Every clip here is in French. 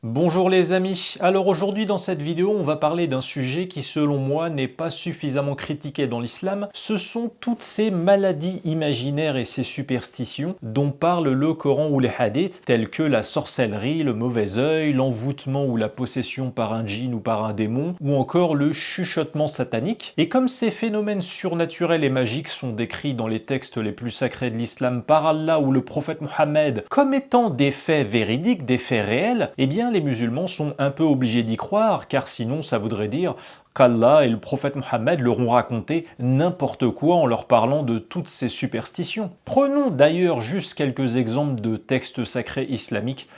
Bonjour les amis, alors aujourd'hui dans cette vidéo on va parler d'un sujet qui selon moi n'est pas suffisamment critiqué dans l'islam, ce sont toutes ces maladies imaginaires et ces superstitions dont parle le Coran ou les hadiths, telles que la sorcellerie, le mauvais œil, l'envoûtement ou la possession par un djinn ou par un démon, ou encore le chuchotement satanique. Et comme ces phénomènes surnaturels et magiques sont décrits dans les textes les plus sacrés de l'islam par Allah ou le prophète Mohammed comme étant des faits véridiques, des faits réels, eh bien les musulmans sont un peu obligés d'y croire, car sinon ça voudrait dire qu'Allah et le prophète Mohammed leur ont raconté n'importe quoi en leur parlant de toutes ces superstitions. Prenons d'ailleurs juste quelques exemples de textes sacrés islamiques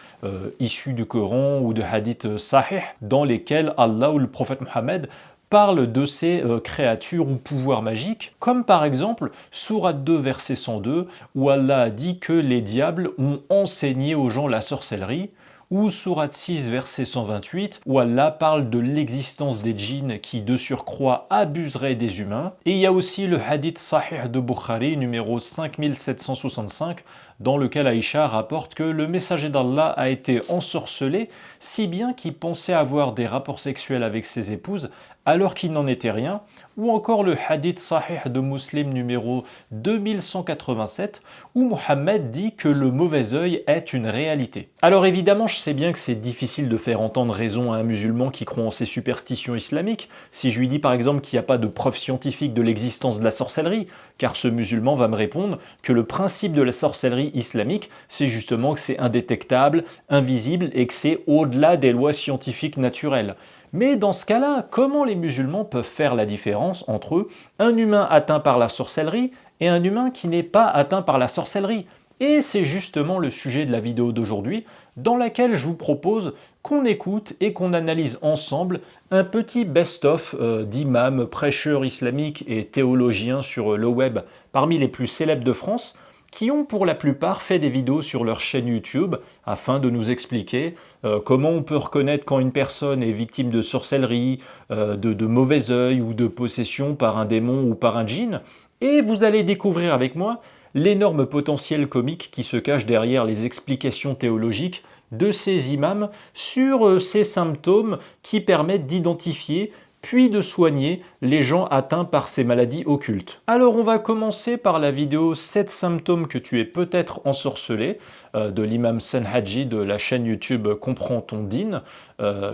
issus du Coran ou de hadiths sahih, dans lesquels Allah ou le prophète Mohammed parle de ces créatures ou pouvoirs magiques, comme par exemple Sourate 2 verset 102 où Allah a dit que les diables ont enseigné aux gens la sorcellerie, ou Sourate 6 verset 128 où Allah parle de l'existence des djinns qui de surcroît abuseraient des humains. Et il y a aussi le hadith sahih de Bukhari numéro 5765 dans lequel Aïcha rapporte que le messager d'Allah a été ensorcelé si bien qu'il pensait avoir des rapports sexuels avec ses épouses alors qu'il n'en était rien, ou encore le hadith sahih de Muslim numéro 2187 où Mohammed dit que le mauvais œil est une réalité. Alors évidemment, je sais bien que c'est difficile de faire entendre raison à un musulman qui croit en ces superstitions islamiques, si je lui dis par exemple qu'il n'y a pas de preuve scientifique de l'existence de la sorcellerie, car ce musulman va me répondre que le principe de la sorcellerie islamique, c'est justement que c'est indétectable, invisible et que c'est au-delà des lois scientifiques naturelles. Mais dans ce cas-là, comment les musulmans peuvent faire la différence entre un humain atteint par la sorcellerie et un humain qui n'est pas atteint par la sorcellerie? Et c'est justement le sujet de la vidéo d'aujourd'hui, dans laquelle je vous propose qu'on écoute et qu'on analyse ensemble un petit best-of d'imams, prêcheurs islamiques et théologiens sur le web parmi les plus célèbres de France, qui ont pour la plupart fait des vidéos sur leur chaîne YouTube afin de nous expliquer comment on peut reconnaître quand une personne est victime de sorcellerie, de mauvais œil ou de possession par un démon ou par un djinn. Et vous allez découvrir avec moi l'énorme potentiel comique qui se cache derrière les explications théologiques de ces imams sur ces symptômes qui permettent d'identifier puis de soigner les gens atteints par ces maladies occultes. Alors on va commencer par la vidéo 7 symptômes que tu es peut-être ensorcelé de l'imam Senhadji de la chaîne YouTube Comprends ton din,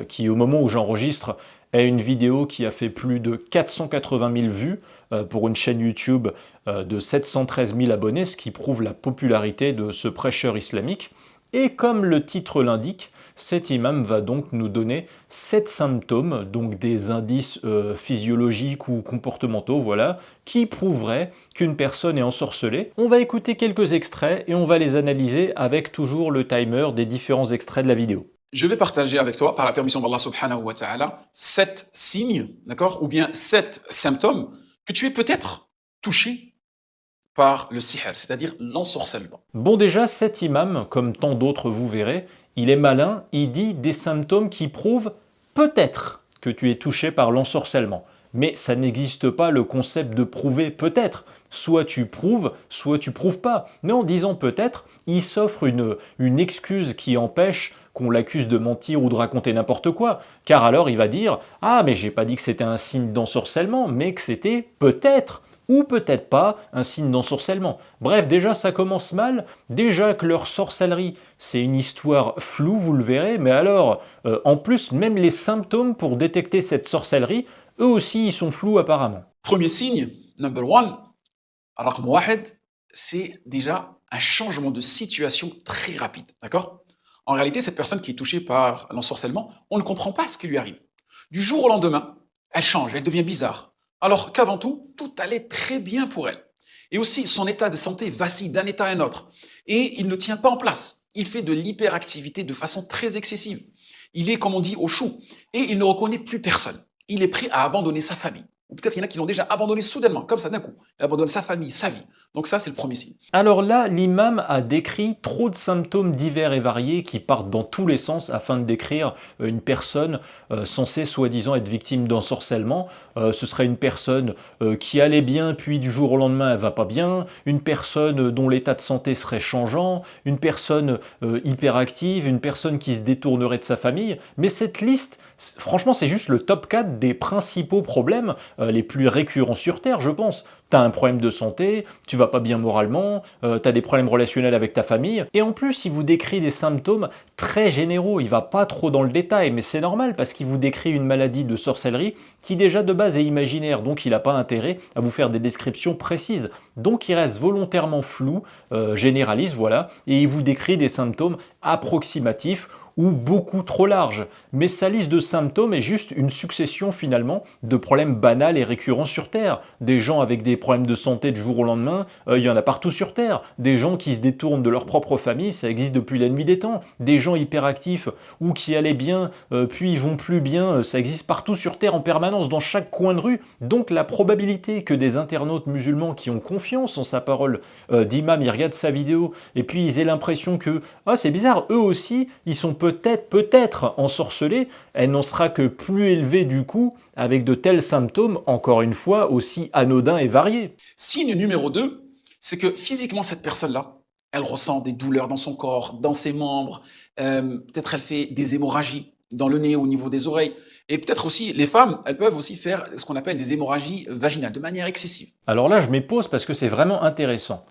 qui au moment où j'enregistre est une vidéo qui a fait plus de 480 000 vues pour une chaîne YouTube de 713 000 abonnés, ce qui prouve la popularité de ce prêcheur islamique. Et comme le titre l'indique, cet imam va donc nous donner 7 symptômes, donc des indices physiologiques ou comportementaux, voilà, qui prouveraient qu'une personne est ensorcelée. On va écouter quelques extraits et on va les analyser avec toujours le timer des différents extraits de la vidéo. Je vais partager avec toi, par la permission d'Allah subhanahu wa ta'ala, 7 signes, d'accord, ou bien 7 symptômes que tu es peut-être touché par le sihr, c'est-à-dire l'ensorcellement. Bon déjà, cet imam, comme tant d'autres vous verrez, il est malin, il dit des symptômes qui prouvent peut-être que tu es touché par l'ensorcellement. Mais ça n'existe pas le concept de prouver peut-être. Soit tu prouves pas. Mais en disant peut-être, il s'offre une excuse qui empêche qu'on l'accuse de mentir ou de raconter n'importe quoi. Car alors il va dire « Ah, mais j'ai pas dit que c'était un signe d'ensorcellement, mais que c'était peut-être ». Ou peut-être pas un signe d'ensorcellement. Bref, déjà ça commence mal, déjà que leur sorcellerie c'est une histoire floue, vous le verrez, mais alors, en plus, même les symptômes pour détecter cette sorcellerie, eux aussi ils sont flous apparemment. Premier signe, number one, raqm wahed, c'est déjà un changement de situation très rapide, d'accord? En réalité, cette personne qui est touchée par l'ensorcellement, on ne comprend pas ce qui lui arrive. Du jour au lendemain, elle change, elle devient bizarre. Alors qu'avant tout, tout allait très bien pour elle. Et aussi, son état de santé vacille d'un état à un autre. Et il ne tient pas en place. Il fait de l'hyperactivité de façon très excessive. Il est, comme on dit, au chou. Et il ne reconnaît plus personne. Il est prêt à abandonner sa famille. Ou peut-être qu'il y en a qui l'ont déjà abandonné soudainement, comme ça d'un coup. Il abandonne sa famille, sa vie. Donc ça, c'est le premier signe. Alors là, l'imam a décrit trop de symptômes divers et variés qui partent dans tous les sens afin de décrire une personne censée soi-disant être victime d'ensorcellement. Ce serait une personne qui allait bien, puis du jour au lendemain elle va pas bien, une personne dont l'état de santé serait changeant, une personne hyperactive, une personne qui se détournerait de sa famille. Mais cette liste, franchement, c'est juste le top 4 des principaux problèmes les plus récurrents sur Terre, je pense. T'as un problème de santé, tu vas pas bien moralement, t'as des problèmes relationnels avec ta famille, et en plus il vous décrit des symptômes très généraux, il va pas trop dans le détail, mais c'est normal parce qu'il vous décrit une maladie de sorcellerie qui déjà de base est imaginaire, donc il n'a pas intérêt à vous faire des descriptions précises. Donc il reste volontairement flou, généraliste, voilà, et il vous décrit des symptômes approximatifs ou beaucoup trop large. Mais sa liste de symptômes est juste une succession finalement de problèmes banals et récurrents sur Terre. Des gens avec des problèmes de santé du jour au lendemain, il y en a partout sur Terre. Des gens qui se détournent de leur propre famille, ça existe depuis la nuit des temps. Des gens hyperactifs ou qui allaient bien, puis ils vont plus bien, ça existe partout sur Terre en permanence, dans chaque coin de rue. Donc la probabilité que des internautes musulmans qui ont confiance en sa parole d'imam, ils regardent sa vidéo et puis ils aient l'impression que ah c'est bizarre, eux aussi, ils sont peut-être ensorcelés, elle n'en sera que plus élevée du coup avec de tels symptômes, encore une fois, aussi anodins et variés. Signe numéro 2, c'est que physiquement, cette personne-là, elle ressent des douleurs dans son corps, dans ses membres, peut-être elle fait des hémorragies dans le nez, au niveau des oreilles, et peut-être aussi, les femmes, elles peuvent aussi faire ce qu'on appelle des hémorragies vaginales, de manière excessive. Alors là, je m'y pose parce que c'est vraiment intéressant.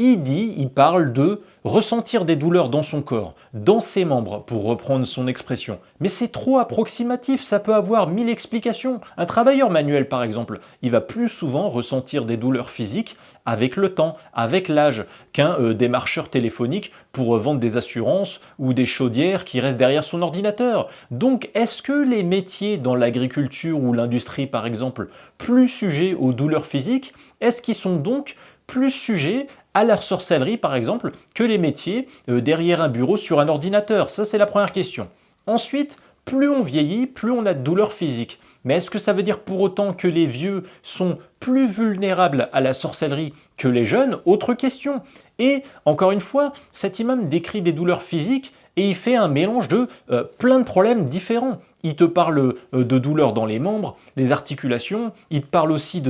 Il parle de ressentir des douleurs dans son corps, dans ses membres, pour reprendre son expression. Mais c'est trop approximatif, ça peut avoir 1000 explications. Un travailleur manuel, par exemple, il va plus souvent ressentir des douleurs physiques avec le temps, avec l'âge, qu'un démarcheur téléphonique pour vendre des assurances ou des chaudières qui restent derrière son ordinateur. Donc, est-ce que les métiers dans l'agriculture ou l'industrie, par exemple, plus sujets aux douleurs physiques, est-ce qu'ils sont donc plus sujets à la sorcellerie, par exemple, que les métiers derrière un bureau sur un ordinateur? Ça, c'est la première question. Ensuite, plus on vieillit, plus on a de douleurs physiques. Mais est-ce que ça veut dire pour autant que les vieux sont plus vulnérables à la sorcellerie que les jeunes? Autre question. Et encore une fois, cet imam décrit des douleurs physiques et il fait un mélange de plein de problèmes différents. Il te parle de douleurs dans les membres, les articulations, il te parle aussi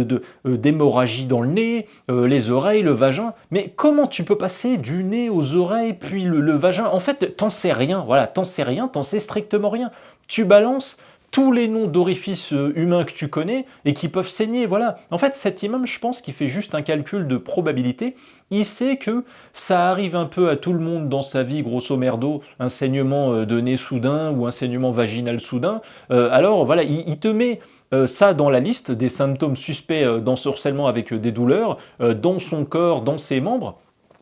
d'hémorragie dans le nez, les oreilles, le vagin. Mais comment tu peux passer du nez aux oreilles puis le vagin? En fait, t'en sais rien, voilà, t'en sais strictement rien. Tu balances tous les noms d'orifices humains que tu connais et qui peuvent saigner, voilà. En fait, cet imam, je pense qu'il fait juste un calcul de probabilité. Il sait que ça arrive un peu à tout le monde dans sa vie, grosso merdo, un saignement de nez soudain ou un saignement vaginal soudain. Alors voilà, il te met ça dans la liste des symptômes suspects d'ensorcellement avec des douleurs dans son corps, dans ses membres.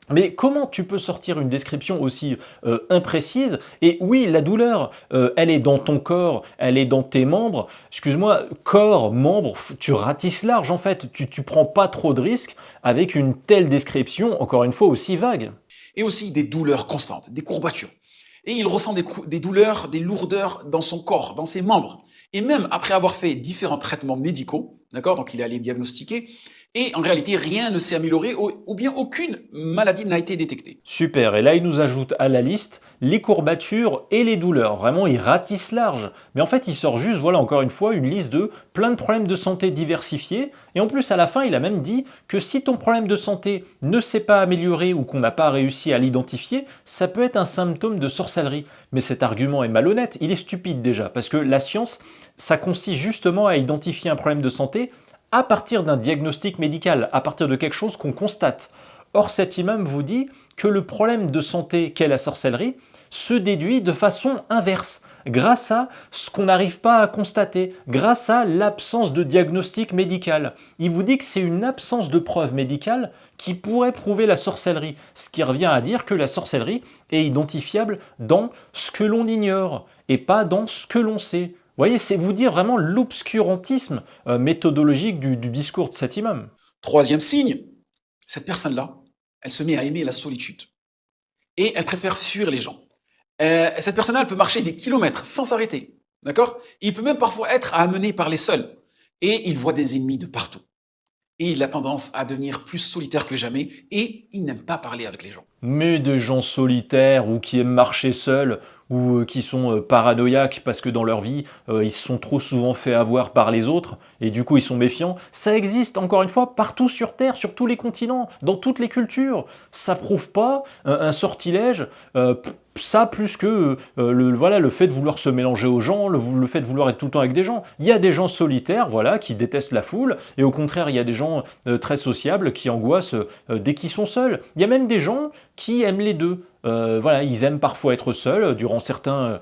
Mais comment tu peux sortir une description aussi imprécise? Et oui, la douleur, elle est dans ton corps, elle est dans tes membres. Excuse-moi, corps, membres, tu ratisses large en fait. Tu prends pas trop de risques avec une telle description, encore une fois, aussi vague. Et aussi des douleurs constantes, des courbatures. Et il ressent des douleurs, des lourdeurs dans son corps, dans ses membres. Et même après avoir fait différents traitements médicaux, d'accord, donc il est allé diagnostiquer, et en réalité, rien ne s'est amélioré ou bien aucune maladie n'a été détectée. Super, et là il nous ajoute à la liste les courbatures et les douleurs. Vraiment, il ratisse large. Mais en fait, il sort juste, voilà, encore une fois, une liste de plein de problèmes de santé diversifiés. Et en plus, à la fin, il a même dit que si ton problème de santé ne s'est pas amélioré ou qu'on n'a pas réussi à l'identifier, ça peut être un symptôme de sorcellerie. Mais cet argument est malhonnête, il est stupide déjà, parce que la science, ça consiste justement à identifier un problème de santé à partir d'un diagnostic médical, à partir de quelque chose qu'on constate. Or, cet imam vous dit que le problème de santé qu'est la sorcellerie se déduit de façon inverse, grâce à ce qu'on n'arrive pas à constater, grâce à l'absence de diagnostic médical. Il vous dit que c'est une absence de preuve médicale qui pourrait prouver la sorcellerie, ce qui revient à dire que la sorcellerie est identifiable dans ce que l'on ignore et pas dans ce que l'on sait. Vous voyez, c'est vous dire vraiment l'obscurantisme méthodologique du discours de cet imam. Troisième signe, cette personne-là, elle se met à aimer la solitude. Et elle préfère fuir les gens. Cette personne-là, elle peut marcher des kilomètres sans s'arrêter. D'accord? Il peut même parfois être amené par les seuls. Et il voit des ennemis de partout. et il a tendance à devenir plus solitaire que jamais et il n'aime pas parler avec les gens. Mais des gens solitaires ou qui aiment marcher seuls ou qui sont paranoïaques parce que dans leur vie, ils se sont trop souvent fait avoir par les autres et du coup ils sont méfiants, ça existe encore une fois partout sur Terre, sur tous les continents, dans toutes les cultures. Ça prouve pas un sortilège. Ça plus que voilà, le fait de vouloir se mélanger aux gens, le fait de vouloir être tout le temps avec des gens. Il y a des gens solitaires voilà, qui détestent la foule, et au contraire, il y a des gens très sociables qui angoissent dès qu'ils sont seuls. Il y a même des gens qui aiment les deux. Voilà, ils aiment parfois être seuls durant certaines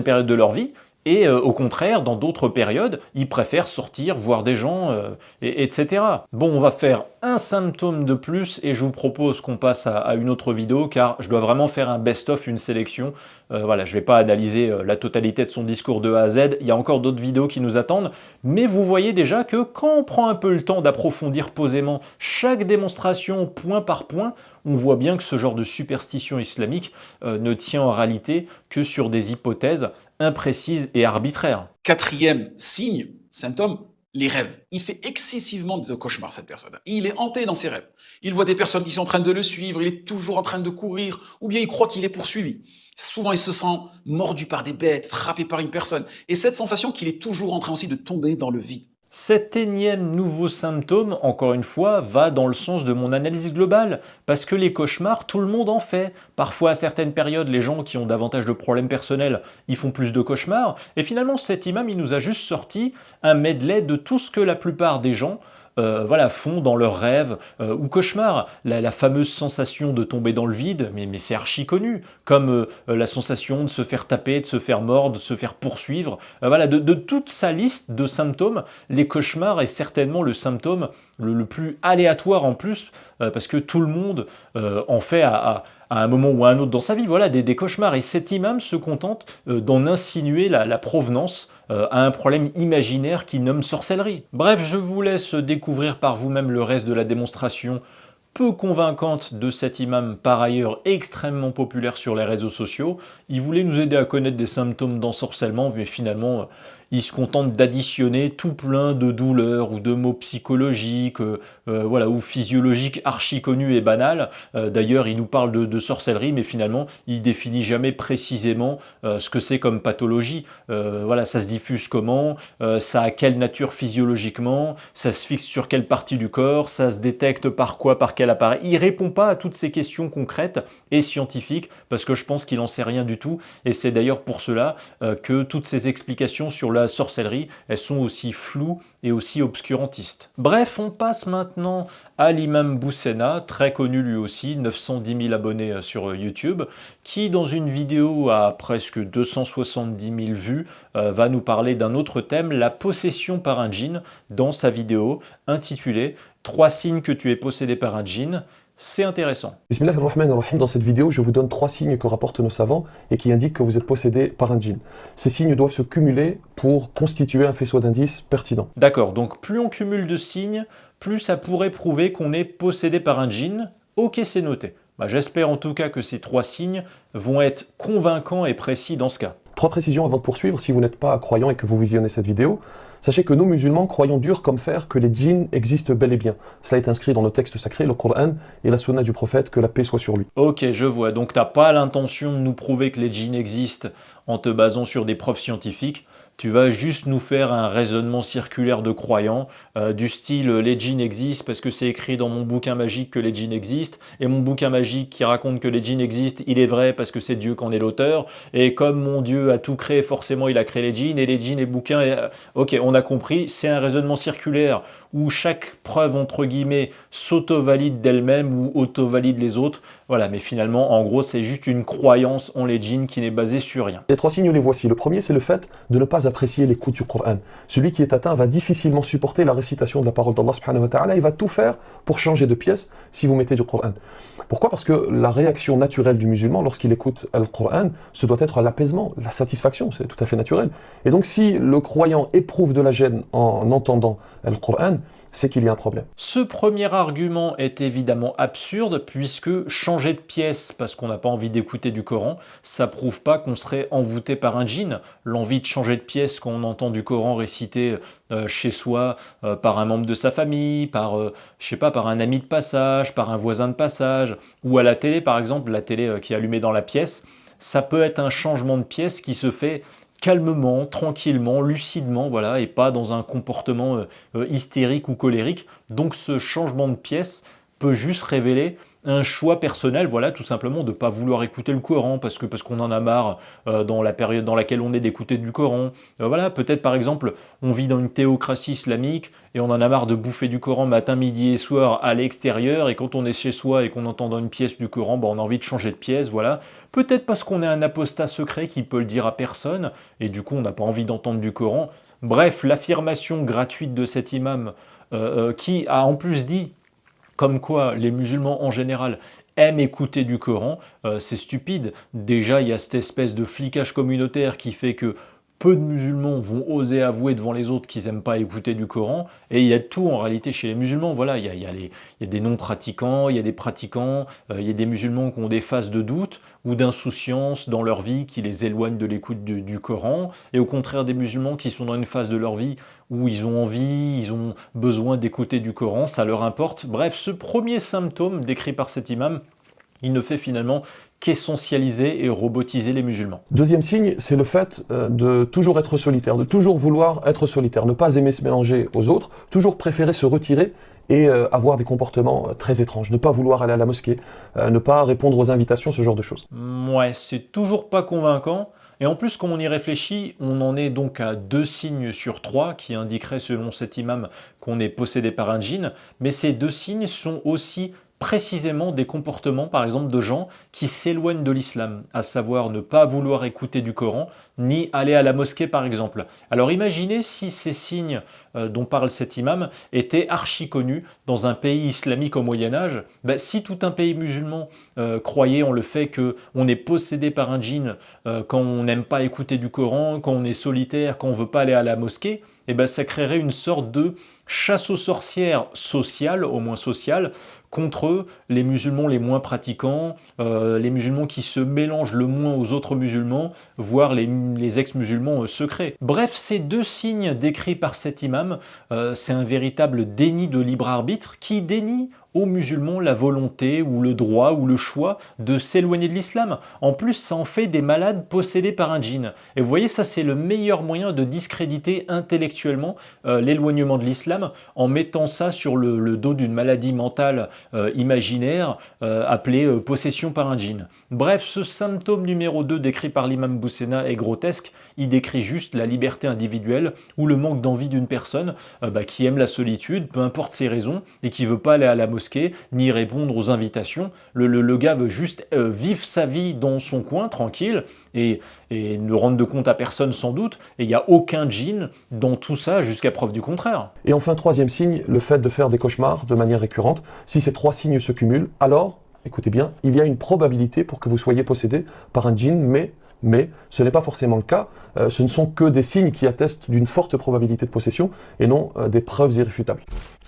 périodes de leur vie, et au contraire, dans d'autres périodes, ils préfèrent sortir, voir des gens, etc. Bon, on va faire un symptôme de plus et je vous propose qu'on passe à une autre vidéo car je dois vraiment faire un best-of, une sélection. Voilà, je ne vais pas analyser la totalité de son discours de A à Z, il y a encore d'autres vidéos qui nous attendent, mais vous voyez déjà que quand on prend un peu le temps d'approfondir posément chaque démonstration point par point, on voit bien que ce genre de superstition islamique ne tient en réalité que sur des hypothèses imprécises et arbitraires. Quatrième signe, symptôme, les rêves. Il fait excessivement de cauchemars, cette personne. Il est hanté dans ses rêves. Il voit des personnes qui sont en train de le suivre, il est toujours en train de courir, ou bien il croit qu'il est poursuivi. Souvent, il se sent mordu par des bêtes, frappé par une personne. Et cette sensation qu'il est toujours en train aussi de tomber dans le vide. Cet énième nouveau symptôme, encore une fois, va dans le sens de mon analyse globale, parce que les cauchemars, tout le monde en fait. Parfois, à certaines périodes, les gens qui ont davantage de problèmes personnels, ils font plus de cauchemars, et finalement, cet imam, il nous a juste sorti un medley de tout ce que la plupart des gens voilà, font dans leurs rêves ou cauchemars. La fameuse sensation de tomber dans le vide, mais c'est archi connu, comme la sensation de se faire taper, de se faire mordre, de se faire poursuivre. Voilà, de toute sa liste de symptômes, les cauchemars est certainement le symptôme le plus aléatoire en plus, parce que tout le monde en fait à un moment ou à un autre dans sa vie, voilà, des cauchemars. Et cet imam se contente d'en insinuer la provenance à un problème imaginaire qu'il nomme sorcellerie. Bref, je vous laisse découvrir par vous-même le reste de la démonstration peu convaincante de cet imam, par ailleurs extrêmement populaire sur les réseaux sociaux. Il voulait nous aider à connaître des symptômes d'ensorcellement, mais finalement, il se contente d'additionner tout plein de douleurs ou de maux psychologiques voilà, ou physiologiques archi connus et banals. D'ailleurs, il nous parle de sorcellerie, mais finalement, il définit jamais précisément ce que c'est comme pathologie. Voilà, ça se diffuse comment, ça a quelle nature physiologiquement, ça se fixe sur quelle partie du corps, ça se détecte par quoi, par quel appareil. Il répond pas à toutes ces questions concrètes et scientifiques, parce que je pense qu'il en sait rien du tout, et c'est d'ailleurs pour cela que toutes ces explications sur la sorcellerie, elles sont aussi floues et aussi obscurantistes. Bref, on passe maintenant à l'imam Boussena, très connu lui aussi, 910 000 abonnés sur YouTube, qui dans une vidéo à presque 270 000 vues, va nous parler d'un autre thème, la possession par un djinn, dans sa vidéo intitulée « 3 signes que tu es possédé par un djinn ». C'est intéressant. Bismillah ar-Rahman ar-Rahim, dans cette vidéo, je vous donne 3 signes que rapportent nos savants et qui indiquent que vous êtes possédé par un djinn. Ces signes doivent se cumuler pour constituer un faisceau d'indices pertinent. D'accord, donc plus on cumule de signes, plus ça pourrait prouver qu'on est possédé par un djinn. Ok, c'est noté. J'espère en tout cas que ces 3 signes vont être convaincants et précis dans ce cas. 3 précisions avant de poursuivre, si vous n'êtes pas croyant et que vous visionnez cette vidéo. Sachez que nous, musulmans, croyons dur comme fer que les djinns existent bel et bien. Cela est inscrit dans le texte sacré, le Coran et la sunna du prophète, que la paix soit sur lui. Ok, je vois. Donc t'as pas l'intention de nous prouver que les djinns existent en te basant sur des preuves scientifiques. Tu vas juste nous faire un raisonnement circulaire de croyants, du style les djinns existent parce que c'est écrit dans mon bouquin magique que les djinns existent, et mon bouquin magique qui raconte que les djinns existent, il est vrai parce que c'est Dieu qui en est l'auteur, et comme mon Dieu a tout créé, forcément il a créé les djinns, et les djinns et bouquins... Ok, on a compris, c'est un raisonnement circulaire où chaque preuve, entre guillemets, s'auto-valide d'elle-même ou auto-valide les autres. Voilà, mais finalement, en gros, c'est juste une croyance en les djinns qui n'est basée sur rien. Les 3 signes, les voici. Le premier, c'est le fait de ne pas apprécier l'écoute du Coran. Celui qui est atteint va difficilement supporter la récitation de la parole d'Allah subhanahu wa ta'ala. Il va tout faire pour changer de pièce si vous mettez du Coran. Pourquoi? Parce que la réaction naturelle du musulman lorsqu'il écoute le Coran, ce doit être l'apaisement, la satisfaction, c'est tout à fait naturel. Et donc si le croyant éprouve de la gêne en entendant le Coran, c'est qu'il y a un problème. Ce premier argument est évidemment absurde puisque changer de pièce parce qu'on n'a pas envie d'écouter du Coran, ça prouve pas qu'on serait envoûté par un djinn. L'envie de changer de pièce quand on entend du Coran récité chez soi par un membre de sa famille, par, je sais pas, par un ami de passage, par un voisin de passage, ou à la télé par exemple, la télé qui est allumée dans la pièce, ça peut être un changement de pièce qui se fait calmement, tranquillement, lucidement, voilà, et pas dans un comportement hystérique ou colérique. Donc ce changement de pièce peut juste révéler un choix personnel, voilà, tout simplement de ne pas vouloir écouter le Coran parce qu'on en a marre dans la période dans laquelle on est d'écouter du Coran. Voilà, peut-être par exemple, on vit dans une théocratie islamique et on en a marre de bouffer du Coran matin, midi et soir à l'extérieur, et quand on est chez soi et qu'on entend dans une pièce du Coran, on a envie de changer de pièce, voilà. Peut-être parce qu'on est un apostat secret qui peut le dire à personne, et du coup on n'a pas envie d'entendre du Coran. Bref, l'affirmation gratuite de cet imam qui a en plus dit comme quoi les musulmans en général aiment écouter du Coran, c'est stupide. Déjà, il y a cette espèce de flicage communautaire qui fait que peu de musulmans vont oser avouer devant les autres qu'ils n'aiment pas écouter du Coran. Et il y a tout en réalité chez les musulmans. Voilà, il y a des non-pratiquants, il y a des pratiquants, il y a des musulmans qui ont des phases de doute ou d'insouciance dans leur vie qui les éloignent de l'écoute du Coran. Et au contraire des musulmans qui sont dans une phase de leur vie où ils ont envie, ils ont besoin d'écouter du Coran, ça leur importe. Bref, ce premier symptôme décrit par cet imam, il ne fait finalement qu'essentialiser et robotiser les musulmans. Deuxième signe, c'est le fait de toujours être solitaire, de toujours vouloir être solitaire, ne pas aimer se mélanger aux autres, toujours préférer se retirer et avoir des comportements très étranges, ne pas vouloir aller à la mosquée, ne pas répondre aux invitations, ce genre de choses. Ouais, c'est toujours pas convaincant. Et en plus, quand on y réfléchit, on en est donc à 2 signes sur 3 qui indiqueraient, selon cet imam, qu'on est possédé par un djinn. Mais ces 2 signes sont aussi précisément des comportements, par exemple, de gens qui s'éloignent de l'islam, à savoir ne pas vouloir écouter du Coran, ni aller à la mosquée, par exemple. Alors imaginez si ces signes dont parle cet imam étaient archi connus dans un pays islamique au Moyen-Âge. Ben, si tout un pays musulman croyait en le fait qu'on est possédé par un djinn quand on n'aime pas écouter du Coran, quand on est solitaire, quand on ne veut pas aller à la mosquée, eh ben, ça créerait une sorte de chasse aux sorcières sociale, au moins sociale, contre les musulmans les moins pratiquants, les musulmans qui se mélangent le moins aux autres musulmans, voire les ex-musulmans secrets. Bref, ces 2 signes décrits par cet imam, c'est un véritable déni de libre arbitre qui dénie aux musulmans la volonté ou le droit ou le choix de s'éloigner de l'islam. En plus, ça en fait des malades possédés par un djinn. Et vous voyez, ça c'est le meilleur moyen de discréditer intellectuellement l'éloignement de l'islam en mettant ça sur le dos d'une maladie mentale imaginaire appelée possession par un djinn. Bref, ce symptôme numéro 2 décrit par l'imam Boussena est grotesque. Il décrit juste la liberté individuelle ou le manque d'envie d'une personne qui aime la solitude, peu importe ses raisons, et qui veut pas aller à la mosquée ni répondre aux invitations. Le gars veut juste vivre sa vie dans son coin, tranquille, et ne rendre de compte à personne sans doute, et il n'y a aucun djinn dans tout ça jusqu'à preuve du contraire. Et enfin, 3e signe, le fait de faire des cauchemars de manière récurrente. Si ces 3 signes se cumulent, alors, écoutez bien, il y a une probabilité pour que vous soyez possédé par un djinn, mais ce n'est pas forcément le cas. Ce ne sont que des signes qui attestent d'une forte probabilité de possession et non des preuves irréfutables.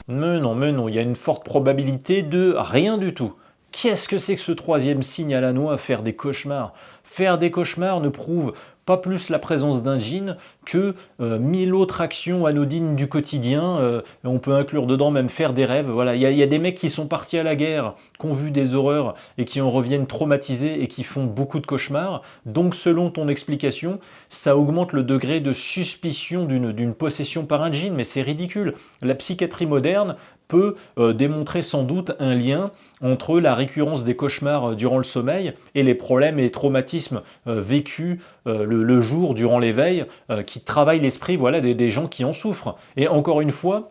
Mais non, il y a une forte probabilité de rien du tout. Qu'est-ce que c'est que ce 3e signe à la noix, faire des cauchemars? Faire des cauchemars ne prouve pas plus la présence d'un djinn que 1000 autres actions anodines du quotidien. On peut inclure dedans même faire des rêves. Voilà, il y a des mecs qui sont partis à la guerre, qui ont vu des horreurs et qui en reviennent traumatisés et qui font beaucoup de cauchemars. Donc selon ton explication, ça augmente le degré de suspicion d'une possession par un djinn, mais c'est ridicule. La psychiatrie moderne peut démontrer sans doute un lien entre la récurrence des cauchemars durant le sommeil et les problèmes et traumatismes vécus le jour durant l'éveil qui travaillent l'esprit, voilà, des gens qui en souffrent. Et encore une fois,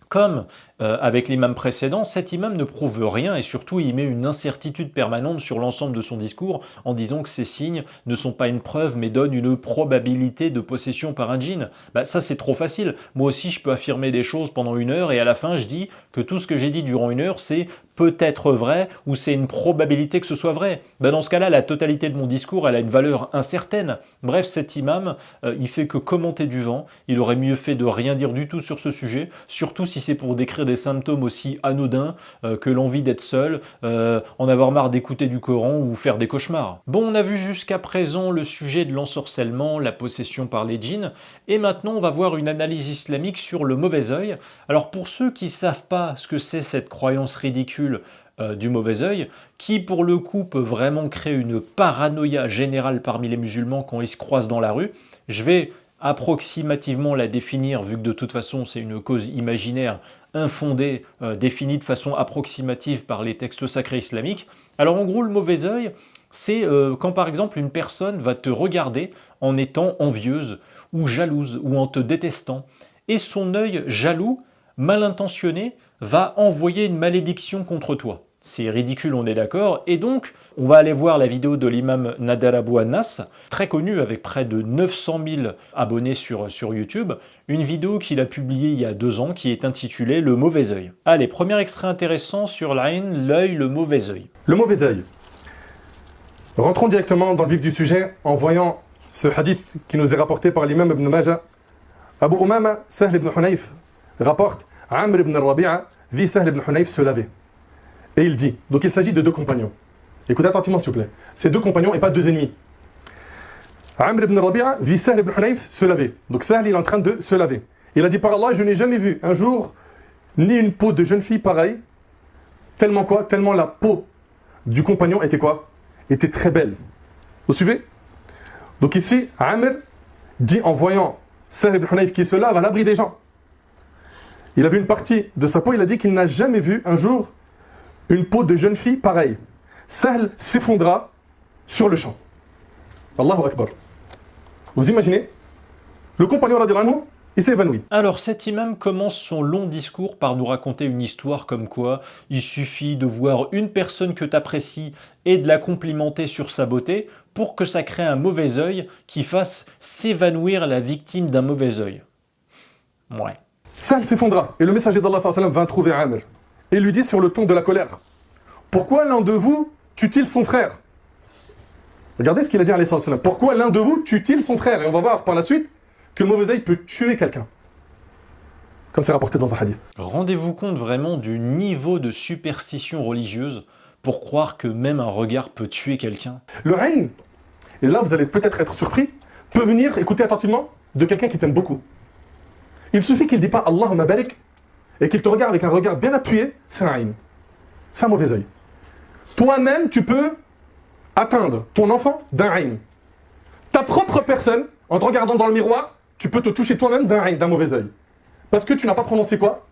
comme avec l'imam précédent, cet imam ne prouve rien et surtout il met une incertitude permanente sur l'ensemble de son discours en disant que ces signes ne sont pas une preuve mais donnent une probabilité de possession par un djinn. Ça c'est trop facile. Moi aussi je peux affirmer des choses pendant 1 heure et à la fin je dis que tout ce que j'ai dit durant 1 heure c'est peut être vrai ou c'est une probabilité que ce soit vrai. Ben dans ce cas-là, la totalité de mon discours, elle a une valeur incertaine. Bref, cet imam, il fait que commenter du vent. Il aurait mieux fait de rien dire du tout sur ce sujet, surtout si c'est pour décrire des symptômes aussi anodins que l'envie d'être seul, en avoir marre d'écouter du Coran ou faire des cauchemars. Bon, on a vu jusqu'à présent le sujet de l'ensorcellement, la possession par les djinns, et maintenant on va voir une analyse islamique sur le mauvais œil. Alors pour ceux qui ne savent pas ce que c'est cette croyance ridicule du mauvais œil, qui pour le coup peut vraiment créer une paranoïa générale parmi les musulmans quand ils se croisent dans la rue, je vais approximativement la définir, vu que de toute façon c'est une cause imaginaire infondée, définie de façon approximative par les textes sacrés islamiques. Alors en gros, le mauvais œil, c'est quand par exemple une personne va te regarder en étant envieuse ou jalouse ou en te détestant, et son œil jaloux, mal intentionné, va envoyer une malédiction contre toi. C'est ridicule, on est d'accord. Et donc, on va aller voir la vidéo de l'imam Nadar Abou Anas, très connu avec près de 900 000 abonnés sur YouTube, une vidéo qu'il a publiée il y a 2 ans qui est intitulée « Le mauvais œil ». Allez, premier extrait intéressant sur l'Aïn, l'œil, le mauvais œil. Le mauvais œil. Rentrons directement dans le vif du sujet en voyant ce hadith qui nous est rapporté par l'imam Ibn Majah. Abu Umama, Sahl ibn Hunayf, rapporte Amr ibn Rabi'a vit Sahl ibn Hunayf se laver. Et il dit, donc il s'agit de 2 compagnons. Écoutez attentivement s'il vous plaît. C'est 2 compagnons et pas 2 ennemis. Amr ibn Rabi'a vit Sahl ibn Hunayf se laver. Donc Sahl il est en train de se laver. Il a dit par Allah, je n'ai jamais vu un jour ni une peau de jeune fille pareille. Tellement quoi? Tellement la peau du compagnon était quoi? Était très belle. Vous suivez? Donc ici, Amr dit en voyant Sahl ibn Hunayf qui se lave à l'abri des gens. Il a vu une partie de sa peau, il a dit qu'il n'a jamais vu un jour une peau de jeune fille pareille. Sahl s'effondra sur le champ. Allahu Akbar. Vous imaginez? Le compagnon radiallahu anhu, il s'est évanoui. Alors cet imam commence son long discours par nous raconter une histoire comme quoi il suffit de voir une personne que tu apprécies et de la complimenter sur sa beauté pour que ça crée un mauvais œil qui fasse s'évanouir la victime d'un mauvais œil. Ouais. Sahl s'effondra et le messager d'Allah sallallahu alayhi wa sallam vint trouver Amr et lui dit sur le ton de la colère: pourquoi l'un de vous tue-t-il son frère? Regardez ce qu'il a dit alayhi sallallahu alayhi wa sallam. Pourquoi l'un de vous tue-t-il son frère? Et on va voir par la suite que le mauvais œil peut tuer quelqu'un. Comme c'est rapporté dans un hadith. Rendez-vous compte vraiment du niveau de superstition religieuse pour croire que même un regard peut tuer quelqu'un. Le ayn, et là vous allez peut-être être surpris, peut venir, écoutez attentivement, de quelqu'un qui t'aime beaucoup. Il suffit qu'il ne dit pas Allahumma barik et qu'il te regarde avec un regard bien appuyé, c'est un ayn. C'est un mauvais œil. Toi-même, tu peux atteindre ton enfant d'un ayn. Ta propre personne, en te regardant dans le miroir, tu peux te toucher toi-même d'un mauvais œil. Parce que tu n'as pas prononcé quoi?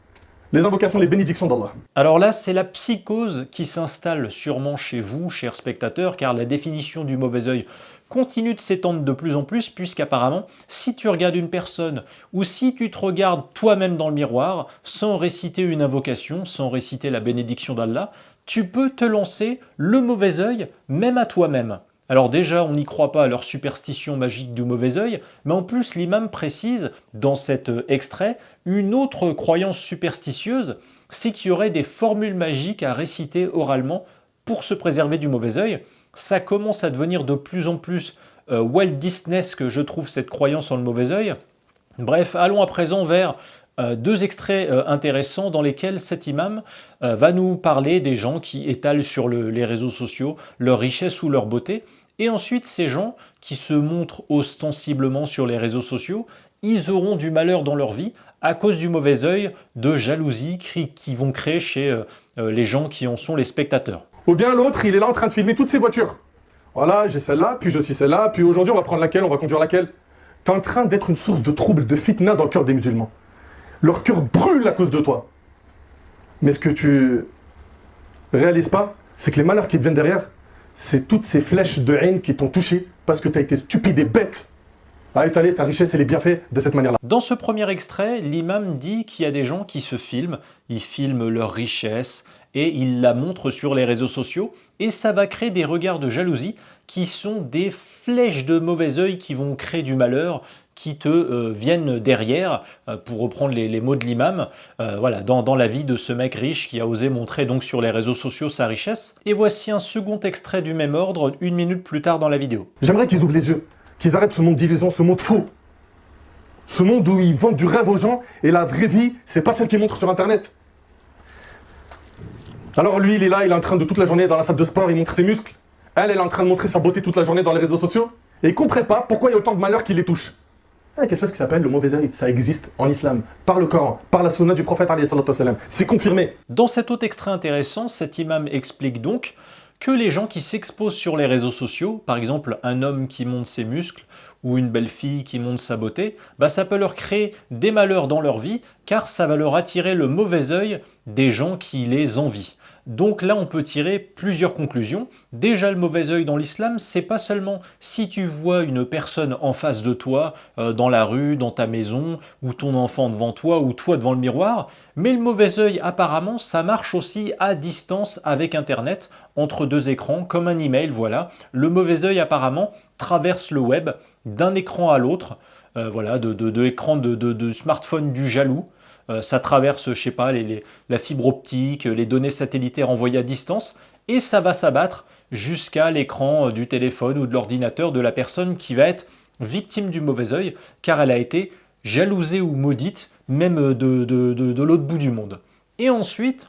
Les invocations, les bénédictions d'Allah. Alors là, c'est la psychose qui s'installe sûrement chez vous, chers spectateurs, car la définition du mauvais œil continue de s'étendre de plus en plus, puisqu'apparemment, si tu regardes une personne ou si tu te regardes toi-même dans le miroir, sans réciter une invocation, sans réciter la bénédiction d'Allah, tu peux te lancer le mauvais œil, même à toi-même. Alors déjà, on n'y croit pas à leur superstition magique du mauvais œil, mais en plus l'imam précise dans cet extrait une autre croyance superstitieuse, c'est qu'il y aurait des formules magiques à réciter oralement pour se préserver du mauvais œil. Ça commence à devenir de plus en plus Walt Disneyesque, je trouve, cette croyance en le mauvais œil. Bref, allons à présent vers 2 extraits intéressants dans lesquels cet imam va nous parler des gens qui étalent sur les réseaux sociaux leur richesse ou leur beauté. Et ensuite, ces gens qui se montrent ostensiblement sur les réseaux sociaux, ils auront du malheur dans leur vie à cause du mauvais œil, de jalousie qui vont créer chez les gens qui en sont les spectateurs. Ou bien l'autre, il est là en train de filmer toutes ses voitures. Voilà, j'ai celle-là, puis j'ai aussi celle-là, puis aujourd'hui on va prendre laquelle, on va conduire laquelle. Tu es en train d'être une source de trouble, de fitna dans le cœur des musulmans. Leur cœur brûle à cause de toi. Mais ce que tu réalises pas, c'est que les malheurs qui te viennent derrière, c'est toutes ces flèches de haine qui t'ont touché parce que tu as été stupide et bête à étaler ta richesse et les bienfaits de cette manière-là. Dans ce premier extrait, l'imam dit qu'il y a des gens qui se filment, ils filment leur richesse et il la montre sur les réseaux sociaux et ça va créer des regards de jalousie qui sont des flèches de mauvais œil qui vont créer du malheur, qui te viennent derrière, pour reprendre les mots de l'imam, voilà, dans la vie de ce mec riche qui a osé montrer donc sur les réseaux sociaux sa richesse. Et voici un second extrait du même ordre, 1 minute plus tard dans la vidéo. J'aimerais qu'ils ouvrent les yeux, qu'ils arrêtent ce monde d'illusion, ce monde faux. Ce monde où ils vendent du rêve aux gens et la vraie vie, c'est pas celle qu'ils montrent sur Internet. Alors lui, il est là, il est en train de toute la journée dans la salle de sport, il montre ses muscles. Elle est en train de montrer sa beauté toute la journée dans les réseaux sociaux. Et il ne comprend pas pourquoi il y a autant de malheurs qui les touchent. Il y a quelque chose qui s'appelle le mauvais œil. Ça existe en islam, par le Coran, par la sunna du prophète. C'est confirmé. Dans cet autre extrait intéressant, cet imam explique donc que les gens qui s'exposent sur les réseaux sociaux, par exemple un homme qui montre ses muscles ou une belle fille qui montre sa beauté, ça peut leur créer des malheurs dans leur vie car ça va leur attirer le mauvais œil des gens qui les envient. Donc là, on peut tirer plusieurs conclusions. Déjà, le mauvais œil dans l'islam, c'est pas seulement si tu vois une personne en face de toi, dans la rue, dans ta maison, ou ton enfant devant toi, ou toi devant le miroir, mais le mauvais œil, apparemment, ça marche aussi à distance avec Internet, entre deux écrans, comme un email, voilà. Le mauvais œil, apparemment, traverse le web d'un écran à l'autre, voilà, de l'écran de smartphone du jaloux. Ça traverse, je sais pas, la fibre optique, les données satellitaires envoyées à distance, et ça va s'abattre jusqu'à l'écran du téléphone ou de l'ordinateur de la personne qui va être victime du mauvais œil, car elle a été jalousée ou maudite, même de l'autre bout du monde. Et ensuite,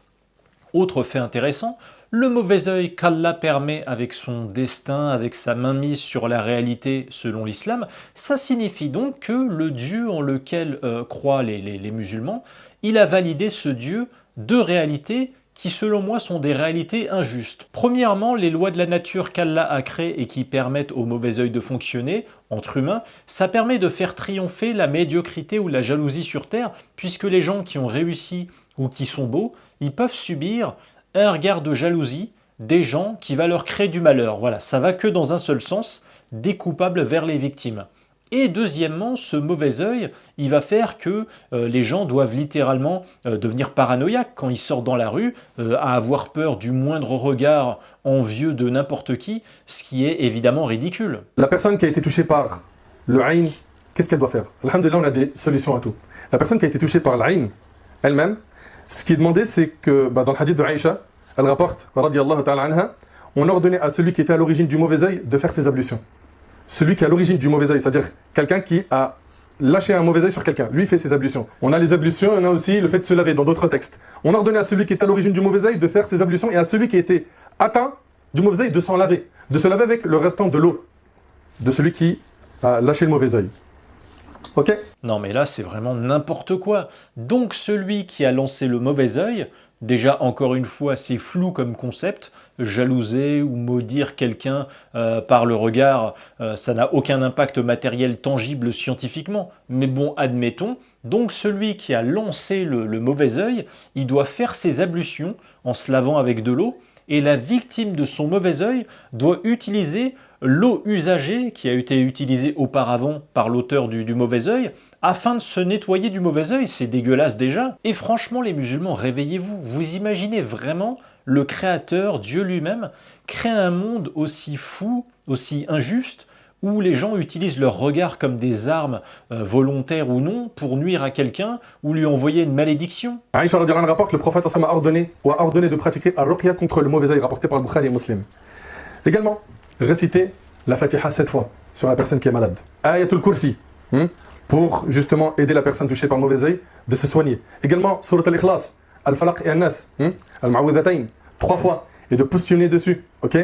autre fait intéressant, le mauvais œil qu'Allah permet avec son destin, avec sa mainmise sur la réalité selon l'islam, ça signifie donc que le Dieu en lequel croient les musulmans, il a validé ce Dieu de réalités qui selon moi sont des réalités injustes. Premièrement, les lois de la nature qu'Allah a créées et qui permettent au mauvais œil de fonctionner entre humains, ça permet de faire triompher la médiocrité ou la jalousie sur terre, puisque les gens qui ont réussi ou qui sont beaux, ils peuvent subir un regard de jalousie des gens qui va leur créer du malheur. Voilà, ça va que dans un seul sens, des coupables vers les victimes. Et deuxièmement, ce mauvais œil, il va faire que les gens doivent littéralement devenir paranoïaques quand ils sortent dans la rue, à avoir peur du moindre regard envieux de n'importe qui, ce qui est évidemment ridicule. La personne qui a été touchée par le aïn, qu'est-ce qu'elle doit faire? Alhamdulillah, on a des solutions à tout. La personne qui a été touchée par l'aïn, elle-même, ce qui est demandé, c'est que dans le hadith de Aïcha, elle rapporte, radiyallahu ta'ala anha, on ordonnait à celui qui était à l'origine du mauvais œil de faire ses ablutions. Celui qui est à l'origine du mauvais œil, c'est-à-dire quelqu'un qui a lâché un mauvais œil sur quelqu'un, lui fait ses ablutions. On a les ablutions, on a aussi le fait de se laver dans d'autres textes. On ordonnait à celui qui est à l'origine du mauvais œil de faire ses ablutions et à celui qui était atteint du mauvais œil de s'en laver. De se laver avec le restant de l'eau de celui qui a lâché le mauvais œil. Ok? Non mais là c'est vraiment n'importe quoi. Donc celui qui a lancé le mauvais œil, déjà encore une fois c'est flou comme concept, jalouser ou maudire quelqu'un par le regard, ça n'a aucun impact matériel tangible scientifiquement, mais bon admettons. Donc celui qui a lancé le mauvais œil, il doit faire ses ablutions en se lavant avec de l'eau, et la victime de son mauvais œil doit utiliser l'eau usagée qui a été utilisée auparavant par l'auteur du mauvais œil afin de se nettoyer du mauvais œil. C'est dégueulasse déjà. Et franchement les musulmans, réveillez-vous. Vous imaginez vraiment le Créateur, Dieu lui-même, créer un monde aussi fou, aussi injuste, où les gens utilisent leur regard comme des armes, volontaires ou non, pour nuire à quelqu'un ou lui envoyer une malédiction. Aïcha radiyallahu anha rapporte, le prophète a ordonné de pratiquer ar-ruqya contre le mauvais œil, rapporté par le Bukhari et Muslim. Également, réciter la Fatiha 7 fois sur la personne qui est malade. Ayatul Kursi, pour justement aider la personne touchée par le mauvais œil de se soigner. Également, Surat al-Ikhlas, Al-Falaq et Al-Nas, Al-Ma'oudhatayn, 3 fois, et de positionner dessus, ok?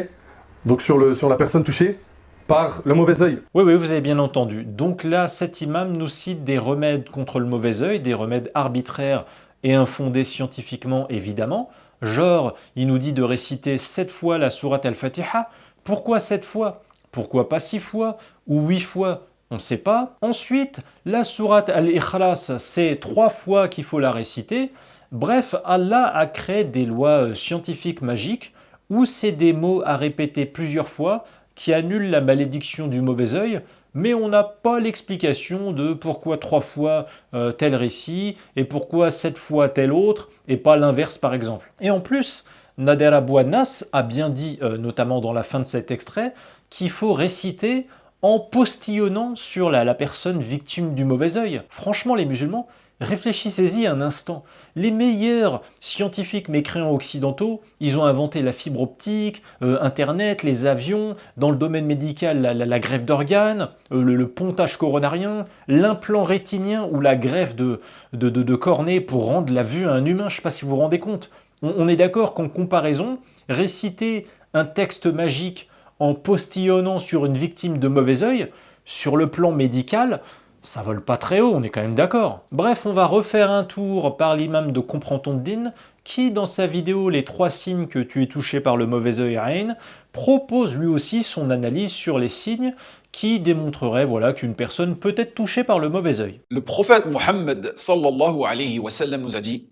Donc sur la personne touchée par le mauvais œil. Oui, vous avez bien entendu. Donc là, cet imam nous cite des remèdes contre le mauvais œil, des remèdes arbitraires et infondés scientifiquement, évidemment. Genre, il nous dit de réciter 7 fois la sourate al-Fatiha. Pourquoi 7 fois? Pourquoi pas 6 fois ou 8 fois? On ne sait pas. Ensuite, la sourate al-Ikhlas, c'est 3 fois qu'il faut la réciter. Bref, Allah a créé des lois scientifiques magiques où c'est des mots à répéter plusieurs fois qui annulent la malédiction du mauvais œil, mais on n'a pas l'explication de pourquoi 3 fois tel récit et pourquoi 7 fois tel autre et pas l'inverse par exemple. Et en plus, Nader Abou Anas a bien dit, notamment dans la fin de cet extrait, qu'il faut réciter en postillonnant sur la personne victime du mauvais œil. Franchement, les musulmans, réfléchissez-y un instant. Les meilleurs scientifiques mécréants occidentaux, ils ont inventé la fibre optique, Internet, les avions, dans le domaine médical, la greffe d'organes, le pontage coronarien, l'implant rétinien ou la greffe de cornée pour rendre la vue à un humain. Je ne sais pas si vous vous rendez compte. On est d'accord qu'en comparaison, réciter un texte magique en postillonnant sur une victime de mauvais œil, sur le plan médical, ça vole pas très haut, on est quand même d'accord. Bref, on va refaire un tour par l'imam de Comprends ton din, qui dans sa vidéo Les 3 signes que tu es touché par le mauvais œil Ayn, propose lui aussi son analyse sur les signes qui démontrerait voilà, qu'une personne peut être touchée par le mauvais œil. Le prophète Mohammed sallallahu alayhi wa sallam nous a dit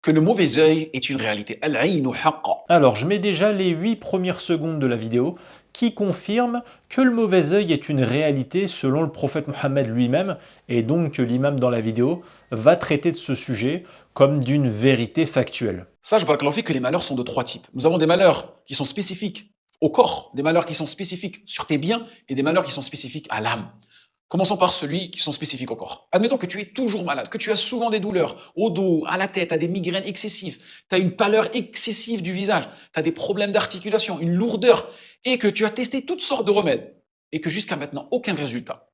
que le mauvais œil est une réalité. Al-aynu haqqa. Alors, je mets déjà les 8 premières secondes de la vidéo qui confirment que le mauvais œil est une réalité selon le prophète Mohammed lui-même, et donc que l'imam dans la vidéo va traiter de ce sujet comme d'une vérité factuelle. Sache, barakallahu fik, que les malheurs sont de 3 types. Nous avons des malheurs qui sont spécifiques au corps, des malheurs qui sont spécifiques sur tes biens, et des malheurs qui sont spécifiques à l'âme. Commençons par ceux qui sont spécifiques au corps. Admettons que tu es toujours malade, que tu as souvent des douleurs au dos, à la tête, tu as des migraines excessives, tu as une pâleur excessive du visage, tu as des problèmes d'articulation, une lourdeur, et que tu as testé toutes sortes de remèdes, et que jusqu'à maintenant, aucun résultat,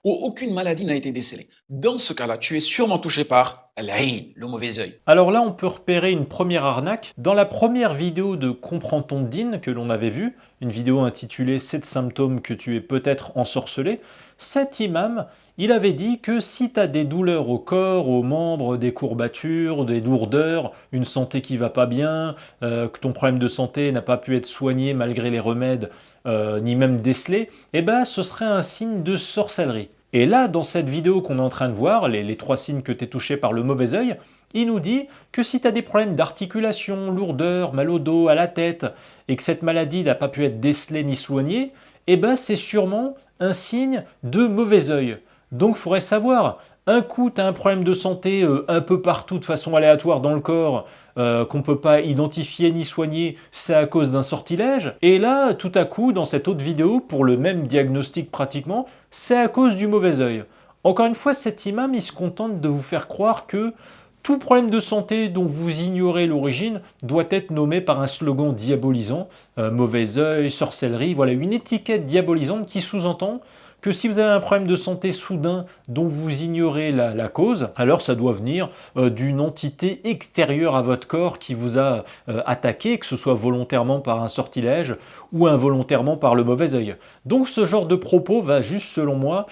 ou aucune maladie n'a été décelée. Dans ce cas-là, tu es sûrement touché par l'ayn, le mauvais œil. Alors là, on peut repérer une première arnaque. Dans la première vidéo de Comprends ton din que l'on avait vue, une vidéo intitulée « 7 symptômes que tu es peut-être ensorcelé », cet imam, il avait dit que si tu as des douleurs au corps, aux membres, des courbatures, des lourdeurs, une santé qui va pas bien, que ton problème de santé n'a pas pu être soigné malgré les remèdes, ni même décelé, eh ben ce serait un signe de sorcellerie. Et là, dans cette vidéo qu'on est en train de voir, les 3 signes que tu es touché par le mauvais œil, il nous dit que si tu as des problèmes d'articulation, lourdeur, mal au dos, à la tête, et que cette maladie n'a pas pu être décelée ni soignée, eh ben c'est sûrement un signe de mauvais œil. Donc il faudrait savoir, un coup tu as un problème de santé un peu partout de façon aléatoire dans le corps, qu'on ne peut pas identifier ni soigner, c'est à cause d'un sortilège. Et là, tout à coup, dans cette autre vidéo, pour le même diagnostic pratiquement, c'est à cause du mauvais œil. Encore une fois, cet imam, il se contente de vous faire croire que tout problème de santé dont vous ignorez l'origine doit être nommé par un slogan diabolisant, mauvais œil, sorcellerie, voilà, une étiquette diabolisante qui sous-entend que si vous avez un problème de santé soudain dont vous ignorez la cause, alors ça doit venir d'une entité extérieure à votre corps qui vous a attaqué, que ce soit volontairement par un sortilège ou involontairement par le mauvais œil. Donc ce genre de propos va juste, selon moi,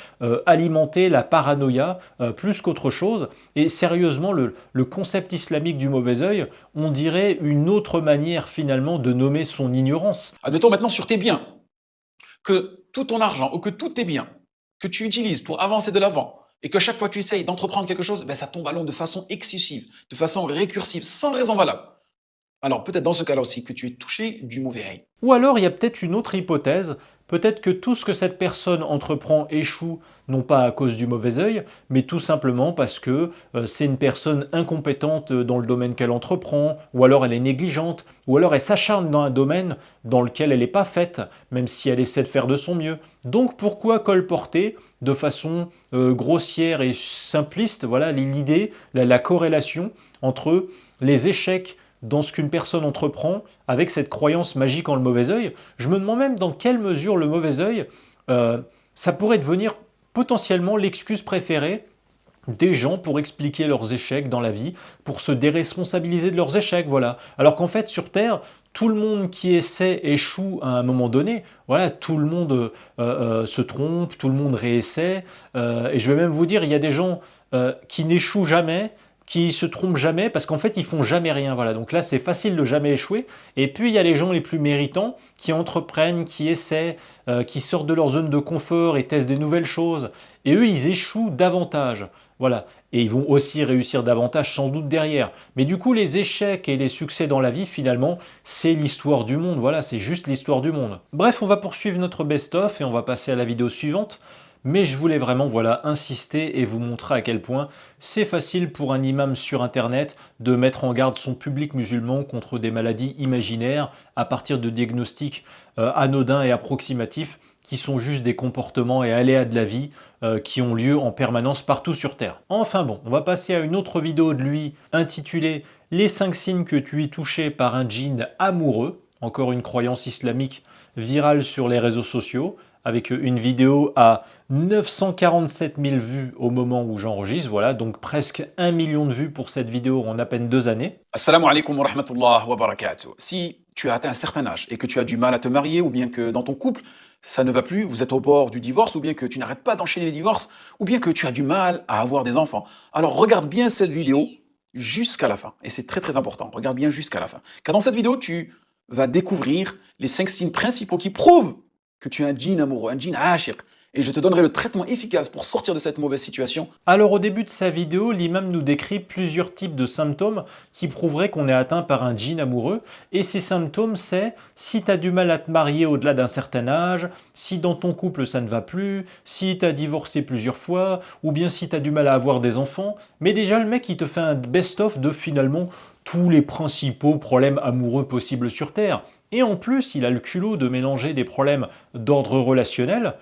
alimenter la paranoïa plus qu'autre chose. Et sérieusement, le concept islamique du mauvais œil, on dirait une autre manière finalement de nommer son ignorance. Admettons maintenant sur tes biens, que tout ton argent ou que tous tes biens que tu utilises pour avancer de l'avant et que chaque fois que tu essayes d'entreprendre quelque chose, ben ça tombe à l'eau de façon excessive, de façon récursive, sans raison valable. Alors peut-être dans ce cas-là aussi que tu es touché du mauvais œil. Ou alors il y a peut-être une autre hypothèse, peut-être que tout ce que cette personne entreprend échoue, non pas à cause du mauvais œil, mais tout simplement parce que c'est une personne incompétente dans le domaine qu'elle entreprend, ou alors elle est négligente, ou alors elle s'acharne dans un domaine dans lequel elle n'est pas faite, même si elle essaie de faire de son mieux. Donc pourquoi colporter de façon grossière et simpliste, voilà l'idée, la corrélation entre les échecs dans ce qu'une personne entreprend avec cette croyance magique en le mauvais œil. Je me demande même dans quelle mesure le mauvais œil, ça pourrait devenir potentiellement l'excuse préférée des gens pour expliquer leurs échecs dans la vie, pour se déresponsabiliser de leurs échecs, voilà. Alors qu'en fait, sur Terre, tout le monde qui essaie échoue à un moment donné. Voilà, tout le monde se trompe, tout le monde réessaie. Et je vais même vous dire, il y a des gens qui n'échouent jamais, qui se trompent jamais parce qu'en fait ils font jamais rien, voilà. Donc là c'est facile de jamais échouer. Et puis il y a les gens les plus méritants qui entreprennent, qui essaient, qui sortent de leur zone de confort et testent des nouvelles choses, et eux ils échouent davantage. Voilà. Et ils vont aussi réussir davantage sans doute derrière. Mais du coup, les échecs et les succès dans la vie, finalement, c'est l'histoire du monde. Voilà, c'est juste l'histoire du monde. Bref, on va poursuivre notre best-of et on va passer à la vidéo suivante. Mais je voulais vraiment insister et vous montrer à quel point c'est facile pour un imam sur Internet de mettre en garde son public musulman contre des maladies imaginaires à partir de diagnostics anodins et approximatifs qui sont juste des comportements et aléas de la vie qui ont lieu en permanence partout sur Terre. Enfin bon, on va passer à une autre vidéo de lui intitulée « Les 5 signes que tu es touché par un djinn amoureux », encore une croyance islamique virale sur les réseaux sociaux, avec une vidéo à 947 000 vues au moment où j'enregistre, voilà, donc presque 1 million de vues pour cette vidéo en à peine 2 années. Assalamu alaikum wa rahmatullah wa barakatuh. Si tu as atteint un certain âge et que tu as du mal à te marier, ou bien que dans ton couple, ça ne va plus, vous êtes au bord du divorce, ou bien que tu n'arrêtes pas d'enchaîner les divorces, ou bien que tu as du mal à avoir des enfants, alors regarde bien cette vidéo jusqu'à la fin. Et c'est très très important, regarde bien jusqu'à la fin. Car dans cette vidéo, tu vas découvrir les 5 signes principaux qui prouvent que tu es un djinn amoureux, un djinn ashir. Et je te donnerai le traitement efficace pour sortir de cette mauvaise situation. Alors au début de sa vidéo, l'imam nous décrit plusieurs types de symptômes qui prouveraient qu'on est atteint par un djinn amoureux. Et ces symptômes, c'est si tu as du mal à te marier au-delà d'un certain âge, si dans ton couple ça ne va plus, si tu as divorcé plusieurs fois, ou bien si tu as du mal à avoir des enfants. Mais déjà, le mec, il te fait un best-of de finalement tous les principaux problèmes amoureux possibles sur Terre. Et en plus, il a le culot de mélanger des problèmes d'ordre relationnel,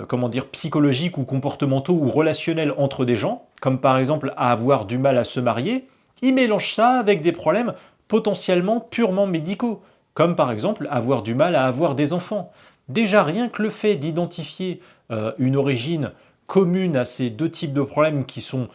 comment dire, psychologiques ou comportementaux ou relationnels entre des gens, comme par exemple à avoir du mal à se marier. Il mélange ça avec des problèmes potentiellement purement médicaux, comme par exemple avoir du mal à avoir des enfants. Déjà, rien que le fait d'identifier une origine commune à ces deux types de problèmes qui sont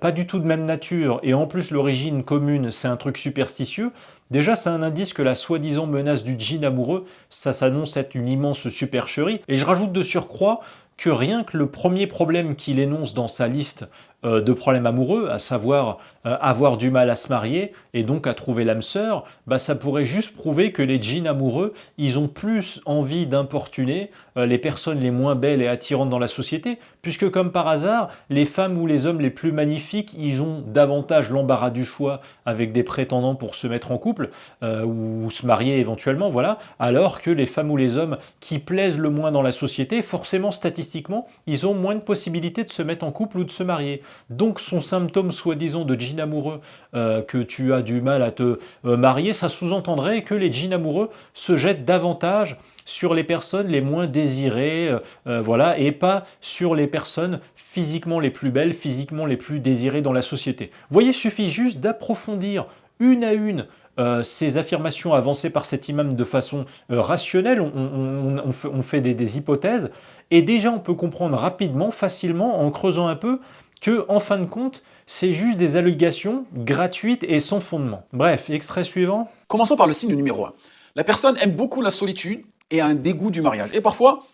pas du tout de même nature, et en plus l'origine commune, c'est un truc superstitieux, déjà c'est un indice que la soi-disant menace du djinn amoureux, ça s'annonce être une immense supercherie, et je rajoute de surcroît que rien que le premier problème qu'il énonce dans sa liste de problèmes amoureux, à savoir avoir du mal à se marier et donc à trouver l'âme sœur, bah ça pourrait juste prouver que les djinns amoureux, ils ont plus envie d'importuner les personnes les moins belles et attirantes dans la société, puisque comme par hasard, les femmes ou les hommes les plus magnifiques, ils ont davantage l'embarras du choix avec des prétendants pour se mettre en couple ou se marier éventuellement, voilà, alors que les femmes ou les hommes qui plaisent le moins dans la société, forcément statistiquement, ils ont moins de possibilités de se mettre en couple ou de se marier. Donc son symptôme soi-disant de djinn amoureux, que tu as du mal à te marier, ça sous-entendrait que les djinns amoureux se jettent davantage sur les personnes les moins désirées, voilà, et pas sur les personnes physiquement les plus belles, physiquement les plus désirées dans la société. Vous voyez, il suffit juste d'approfondir une à une ces affirmations avancées par cet imam de façon rationnelle, on fait des hypothèses, et déjà on peut comprendre rapidement, facilement, en creusant un peu, que, en fin de compte, c'est juste des allégations gratuites et sans fondement. Bref, extrait suivant. Commençons par le signe numéro 1. La personne aime beaucoup la solitude et a un dégoût du mariage. Et parfois,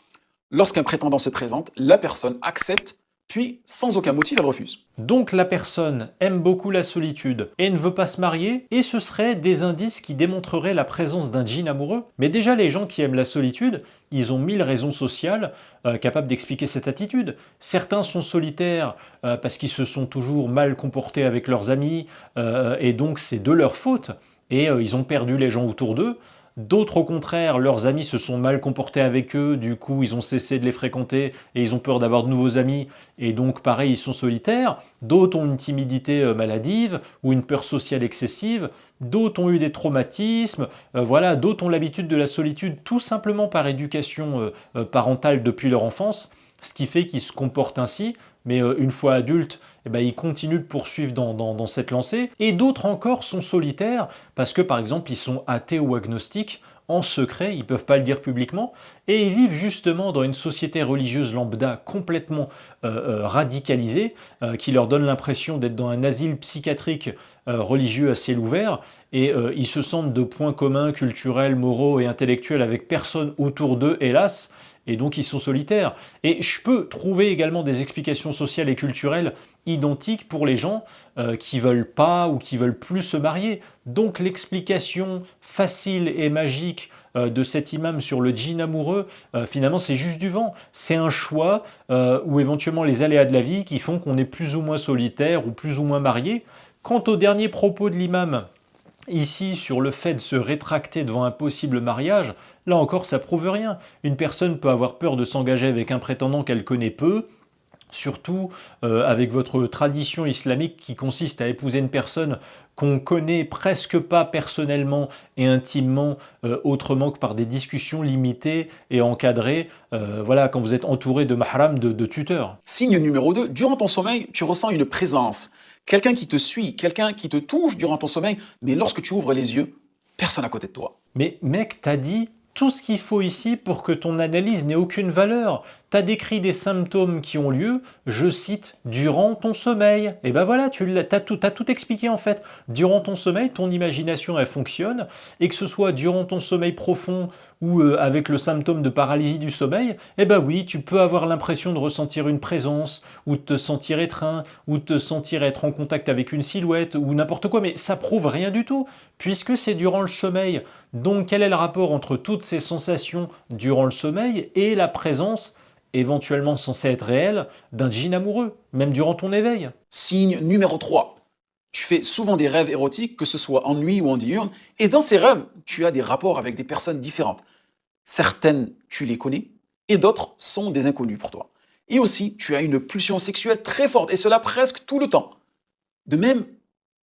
lorsqu'un prétendant se présente, la personne accepte, puis sans aucun motif, elle refuse. Donc la personne aime beaucoup la solitude et ne veut pas se marier, et ce seraient des indices qui démontreraient la présence d'un djinn amoureux. Mais déjà, les gens qui aiment la solitude, ils ont 1000 raisons sociales capables d'expliquer cette attitude. Certains sont solitaires parce qu'ils se sont toujours mal comportés avec leurs amis, et donc c'est de leur faute, et ils ont perdu les gens autour d'eux. D'autres, au contraire, leurs amis se sont mal comportés avec eux, du coup ils ont cessé de les fréquenter et ils ont peur d'avoir de nouveaux amis, et donc pareil, ils sont solitaires. D'autres ont une timidité maladive ou une peur sociale excessive. D'autres ont eu des traumatismes, voilà. D'autres ont l'habitude de la solitude tout simplement par éducation parentale depuis leur enfance, ce qui fait qu'ils se comportent ainsi. Mais une fois adultes, eh ben, ils continuent de poursuivre dans cette lancée. Et d'autres encore sont solitaires parce que, par exemple, ils sont athées ou agnostiques, en secret, ils ne peuvent pas le dire publiquement, et ils vivent justement dans une société religieuse lambda complètement radicalisée, qui leur donne l'impression d'être dans un asile psychiatrique religieux à ciel ouvert, et ils se sentent de points communs culturels, moraux et intellectuels avec personne autour d'eux, hélas, et donc ils sont solitaires. Et je peux trouver également des explications sociales et culturelles identiques pour les gens qui veulent pas ou qui veulent plus se marier. Donc l'explication facile et magique de cet imam sur le djinn amoureux, finalement c'est juste du vent. C'est un choix ou éventuellement les aléas de la vie qui font qu'on est plus ou moins solitaire ou plus ou moins marié. Quant au dernier propos de l'imam, ici, sur le fait de se rétracter devant un possible mariage, là encore, ça prouve rien. Une personne peut avoir peur de s'engager avec un prétendant qu'elle connaît peu, surtout avec votre tradition islamique qui consiste à épouser une personne qu'on connaît presque pas personnellement et intimement, autrement que par des discussions limitées et encadrées, voilà, quand vous êtes entouré de mahram, de tuteurs. Signe numéro 2, durant ton sommeil, tu ressens une présence. Quelqu'un qui te suit, quelqu'un qui te touche durant ton sommeil, mais lorsque tu ouvres les yeux, personne à côté de toi. Mais mec, t'as dit tout ce qu'il faut ici pour que ton analyse n'ait aucune valeur. T'as décrit des symptômes qui ont lieu, je cite, durant ton sommeil. Et ben voilà, t'as tout expliqué en fait. Durant ton sommeil, ton imagination elle fonctionne, et que ce soit durant ton sommeil profond ou avec le symptôme de paralysie du sommeil, eh ben oui, tu peux avoir l'impression de ressentir une présence, ou de te sentir étreint, ou de te sentir être en contact avec une silhouette, ou n'importe quoi, mais ça prouve rien du tout, puisque c'est durant le sommeil. Donc quel est le rapport entre toutes ces sensations durant le sommeil et la présence éventuellement censée être réelle d'un djinn amoureux, même durant ton éveil? Signe numéro 3, tu fais souvent des rêves érotiques, que ce soit en nuit ou en diurne, et dans ces rêves, tu as des rapports avec des personnes différentes. Certaines, tu les connais, et d'autres sont des inconnus pour toi. Et aussi, tu as une pulsion sexuelle très forte, et cela presque tout le temps. De même,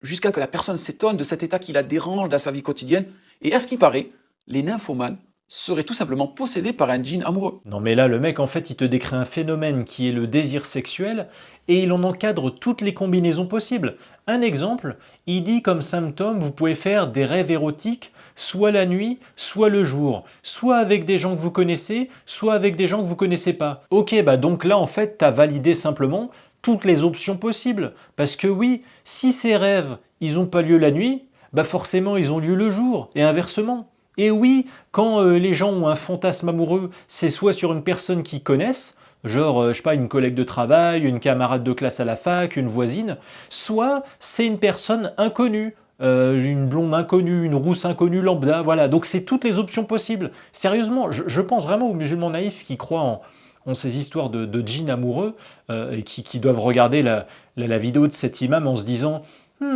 jusqu'à que la personne s'étonne de cet état qui la dérange dans sa vie quotidienne, et à ce qui paraît, les nymphomanes seraient tout simplement possédés par un djinn amoureux. Non mais là, le mec, en fait, il te décrit un phénomène qui est le désir sexuel et il en encadre toutes les combinaisons possibles. Un exemple, il dit comme symptôme, vous pouvez faire des rêves érotiques soit la nuit, soit le jour, soit avec des gens que vous connaissez, soit avec des gens que vous connaissez pas. Ok, bah donc là, en fait, tu as validé simplement toutes les options possibles. Parce que oui, si ces rêves, ils n'ont pas lieu la nuit, bah forcément, ils ont lieu le jour, et inversement. Et oui, quand les gens ont un fantasme amoureux, c'est soit sur une personne qu'ils connaissent, genre, je sais pas, une collègue de travail, une camarade de classe à la fac, une voisine, soit c'est une personne inconnue, une blonde inconnue, une rousse inconnue lambda, voilà. Donc c'est toutes les options possibles. Sérieusement, je pense vraiment aux musulmans naïfs qui croient en ces histoires de djinns amoureux et qui doivent regarder la vidéo de cet imam en se disant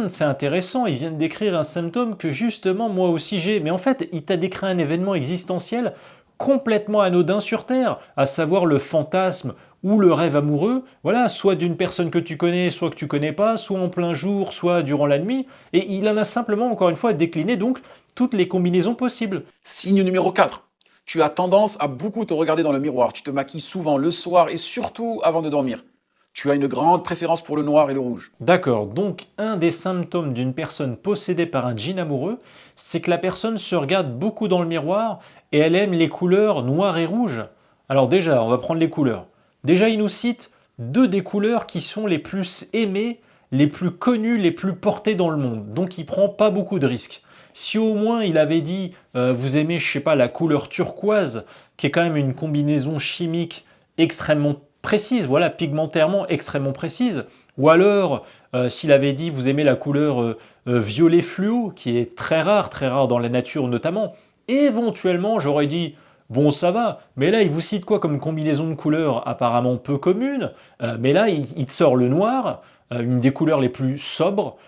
c'est intéressant, il vient de décrire un symptôme que justement moi aussi j'ai. Mais en fait, il t'a décrit un événement existentiel complètement anodin sur Terre, à savoir le fantasme ou le rêve amoureux, voilà, soit d'une personne que tu connais, soit que tu connais pas, soit en plein jour, soit durant la nuit. Et il en a simplement, encore une fois, décliné donc toutes les combinaisons possibles. Signe numéro 4, tu as tendance à beaucoup te regarder dans le miroir. Tu te maquilles souvent le soir et surtout avant de dormir. Tu as une grande préférence pour le noir et le rouge. D'accord, donc un des symptômes d'une personne possédée par un djinn amoureux, c'est que la personne se regarde beaucoup dans le miroir et elle aime les couleurs noires et rouges. Alors déjà, on va prendre les couleurs. Déjà, il nous cite 2 des couleurs qui sont les plus aimées, les plus connues, les plus portées dans le monde. Donc il prend pas beaucoup de risques. Si au moins il avait dit vous aimez, je sais pas, la couleur turquoise, qui est quand même une combinaison chimique extrêmement précise, voilà, pigmentairement extrêmement précise, ou alors s'il avait dit vous aimez la couleur violet fluo, qui est très rare dans la nature notamment, éventuellement j'aurais dit bon ça va, mais là il vous cite quoi comme combinaison de couleurs apparemment peu commune, mais là il te sort le noir, une des couleurs les plus sobres,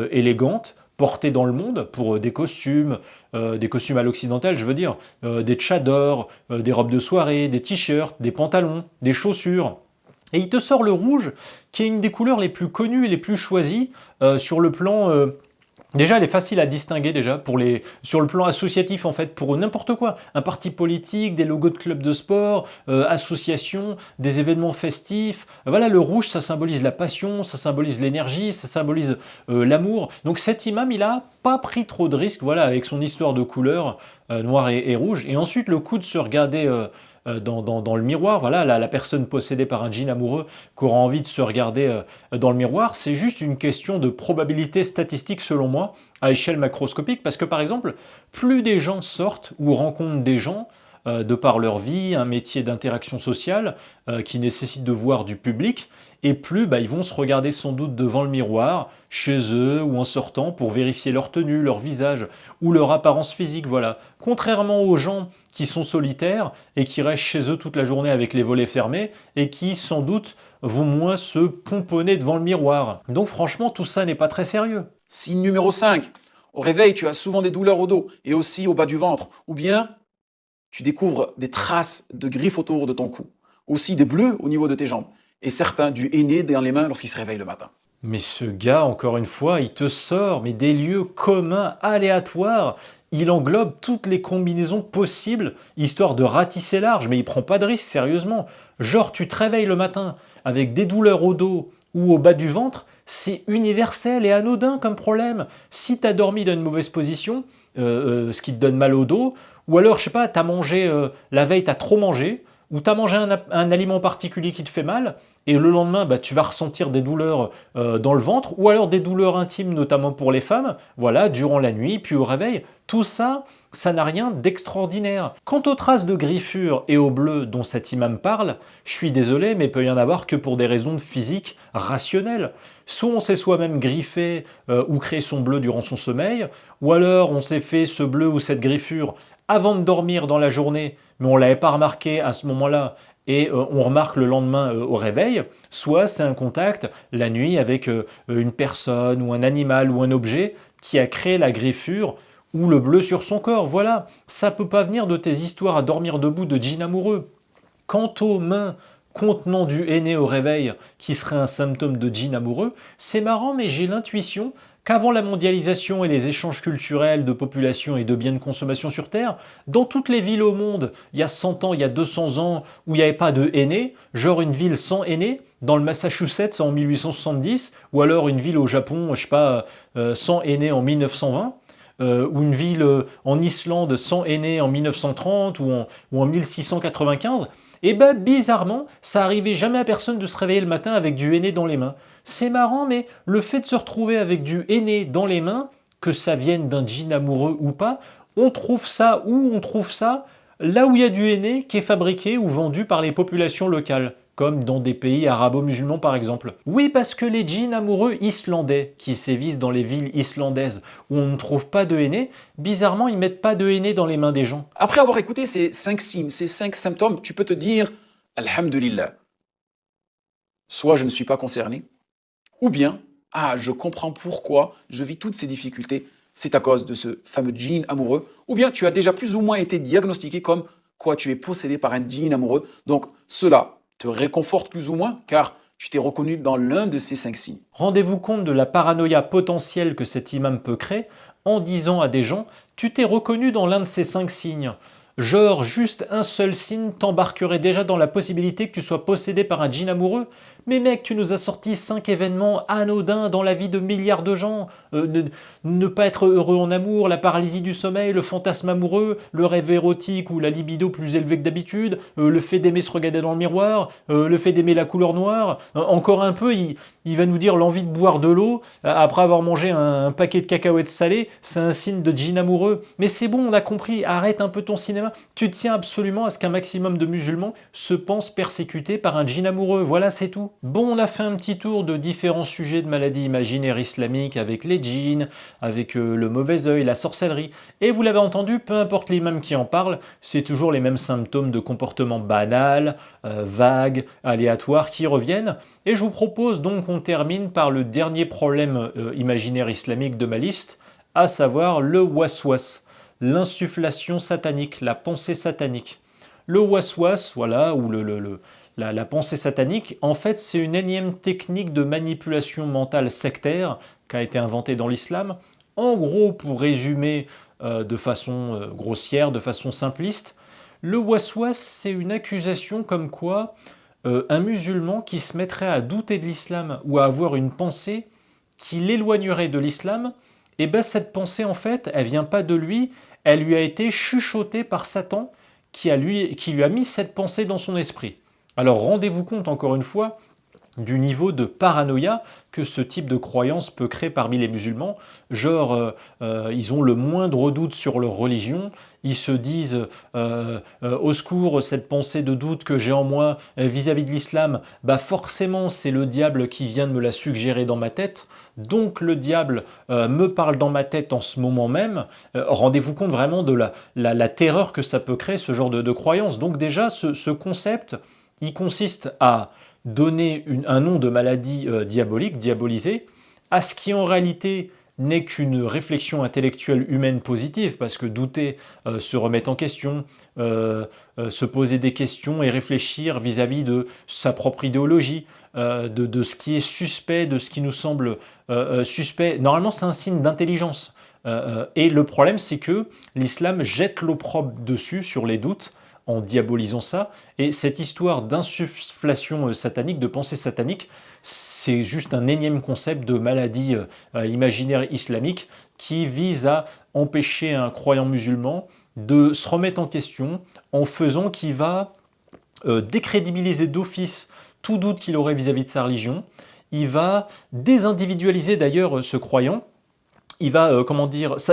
élégantes, portées dans le monde pour des costumes à l'occidental, je veux dire, des tchadors, des robes de soirée, des t-shirts, des pantalons, des chaussures. Et il te sort le rouge, qui est une des couleurs les plus connues et les plus choisies sur le plan... Déjà, elle est facile à distinguer déjà sur le plan associatif en fait, pour n'importe quoi. Un parti politique, des logos de clubs de sport, associations, des événements festifs. Voilà, le rouge, ça symbolise la passion, ça symbolise l'énergie, ça symbolise l'amour. Donc cet imam, il a pas pris trop de risques, voilà, avec son histoire de couleurs noir et rouge. Et ensuite, le coup de se regarder dans le miroir, voilà, la personne possédée par un djinn amoureux qui aura envie de se regarder dans le miroir, c'est juste une question de probabilité statistique selon moi, à échelle macroscopique, parce que par exemple, plus des gens sortent ou rencontrent des gens, de par leur vie, un métier d'interaction sociale qui nécessite de voir du public, et plus ils vont se regarder sans doute devant le miroir, chez eux ou en sortant pour vérifier leur tenue, leur visage ou leur apparence physique, voilà. Contrairement aux gens qui sont solitaires et qui restent chez eux toute la journée avec les volets fermés et qui sans doute vont moins se pomponner devant le miroir. Donc franchement, tout ça n'est pas très sérieux. Signe numéro 5. Au réveil, tu as souvent des douleurs au dos et aussi au bas du ventre. Ou bien, tu découvres des traces de griffes autour de ton cou. Aussi des bleus au niveau de tes jambes. Et certains du henné dans les mains lorsqu'ils se réveillent le matin. Mais ce gars, encore une fois, il te sort des lieux communs, aléatoires. Il englobe toutes les combinaisons possibles, histoire de ratisser large, mais il prend pas de risque, sérieusement. Genre, tu te réveilles le matin avec des douleurs au dos ou au bas du ventre, c'est universel et anodin comme problème. Si tu as dormi dans une mauvaise position, ce qui te donne mal au dos, ou alors, je sais pas, tu as mangé, la veille, tu as trop mangé, ou tu as mangé un aliment particulier qui te fait mal, et le lendemain, tu vas ressentir des douleurs dans le ventre, ou alors des douleurs intimes, notamment pour les femmes, voilà, durant la nuit, puis au réveil. Tout ça, ça n'a rien d'extraordinaire. Quant aux traces de griffures et au bleu dont cet imam parle, je suis désolé, mais il peut y en avoir que pour des raisons de physique rationnelles. Soit on s'est soi-même griffé ou créé son bleu durant son sommeil, ou alors on s'est fait ce bleu ou cette griffure avant de dormir dans la journée, mais on ne l'avait pas remarqué à ce moment-là, et on remarque le lendemain au réveil, soit c'est un contact la nuit avec une personne ou un animal ou un objet qui a créé la griffure ou le bleu sur son corps, voilà. Ça peut pas venir de tes histoires à dormir debout de djinns amoureux. Quant aux mains contenant du henné au réveil, qui serait un symptôme de djinn amoureux, c'est marrant mais j'ai l'intuition qu'avant la mondialisation et les échanges culturels de population et de biens de consommation sur Terre, dans toutes les villes au monde, il y a 100 ans, il y a 200 ans, où il n'y avait pas de henné, genre une ville sans henné, dans le Massachusetts en 1870, ou alors une ville au Japon, je sais pas, sans henné en 1920, ou une ville en Islande sans henné en 1930 ou en 1695, et bizarrement, ça arrivait jamais à personne de se réveiller le matin avec du henné dans les mains. C'est marrant, mais le fait de se retrouver avec du henné dans les mains, que ça vienne d'un djinn amoureux ou pas, on trouve ça où on trouve ça là où il y a du henné qui est fabriqué ou vendu par les populations locales, comme dans des pays arabo-musulmans par exemple. Oui, parce que les djinns amoureux islandais qui sévissent dans les villes islandaises où on ne trouve pas de henné, bizarrement ils mettent pas de henné dans les mains des gens. Après avoir écouté ces 5 signes, ces 5 symptômes, tu peux te dire « Alhamdulillah ». Soit je ne suis pas concerné, ou bien « Ah, je comprends pourquoi je vis toutes ces difficultés, c'est à cause de ce fameux djinn amoureux ». Ou bien tu as déjà plus ou moins été diagnostiqué comme quoi tu es possédé par un djinn amoureux. Donc cela te réconforte plus ou moins car tu t'es reconnu dans l'un de ces 5 signes. Rendez-vous compte de la paranoïa potentielle que cet imam peut créer en disant à des gens « Tu t'es reconnu dans l'un de ces 5 signes ». Genre, juste un seul signe t'embarquerait déjà dans la possibilité que tu sois possédé par un djinn amoureux. Mais mec, tu nous as sorti 5 événements anodins dans la vie de milliards de gens. Ne pas être heureux en amour, la paralysie du sommeil, le fantasme amoureux, le rêve érotique ou la libido plus élevée que d'habitude, le fait d'aimer se regarder dans le miroir, le fait d'aimer la couleur noire. Encore un peu, il va nous dire l'envie de boire de l'eau après avoir mangé un paquet de cacahuètes salées, c'est un signe de djinn amoureux. Mais c'est bon, on a compris, arrête un peu ton cinéma. Tu tiens absolument à ce qu'un maximum de musulmans se pensent persécutés par un djinn amoureux. Voilà, c'est tout. Bon, on a fait un petit tour de différents sujets de maladies imaginaires islamiques avec les djinns, avec le mauvais œil, la sorcellerie. Et vous l'avez entendu, peu importe l'imam qui en parle, c'est toujours les mêmes symptômes de comportement banal, vague, aléatoire qui reviennent. Et je vous propose donc qu'on termine par le dernier problème imaginaire islamique de ma liste, à savoir le waswas, l'insufflation satanique, la pensée satanique. Le waswas, voilà, ou la pensée satanique, en fait, c'est une énième technique de manipulation mentale sectaire qui a été inventée dans l'islam. En gros, pour résumer de façon grossière, de façon simpliste, le waswas, c'est une accusation comme quoi un musulman qui se mettrait à douter de l'islam ou à avoir une pensée qui l'éloignerait de l'islam, et bien cette pensée, en fait, elle vient pas de lui, elle lui a été chuchotée par Satan qui lui a mis cette pensée dans son esprit. Alors rendez-vous compte, encore une fois, du niveau de paranoïa que ce type de croyance peut créer parmi les musulmans. Genre, ils ont le moindre doute sur leur religion, ils se disent au secours, cette pensée de doute que j'ai en moi vis-à-vis de l'islam, bah forcément c'est le diable qui vient de me la suggérer dans ma tête, donc le diable me parle dans ma tête en ce moment même. Rendez-vous compte vraiment de la terreur que ça peut créer, ce genre de croyance. Donc déjà, ce concept, il consiste à donner un nom de maladie diabolique, diabolisée, à ce qui en réalité n'est qu'une réflexion intellectuelle humaine positive, parce que douter, se remettre en question, se poser des questions et réfléchir vis-à-vis de sa propre idéologie, de ce qui est suspect, de ce qui nous semble suspect. Normalement, c'est un signe d'intelligence. Et le problème, c'est que l'islam jette l'opprobre dessus, sur les doutes, en diabolisant ça. Et cette histoire d'insufflation satanique, de pensée satanique, c'est juste un énième concept de maladie imaginaire islamique qui vise à empêcher un croyant musulman de se remettre en question en faisant qu'il va décrédibiliser d'office tout doute qu'il aurait vis-à-vis de sa religion. Il va désindividualiser d'ailleurs ce croyant. Il va,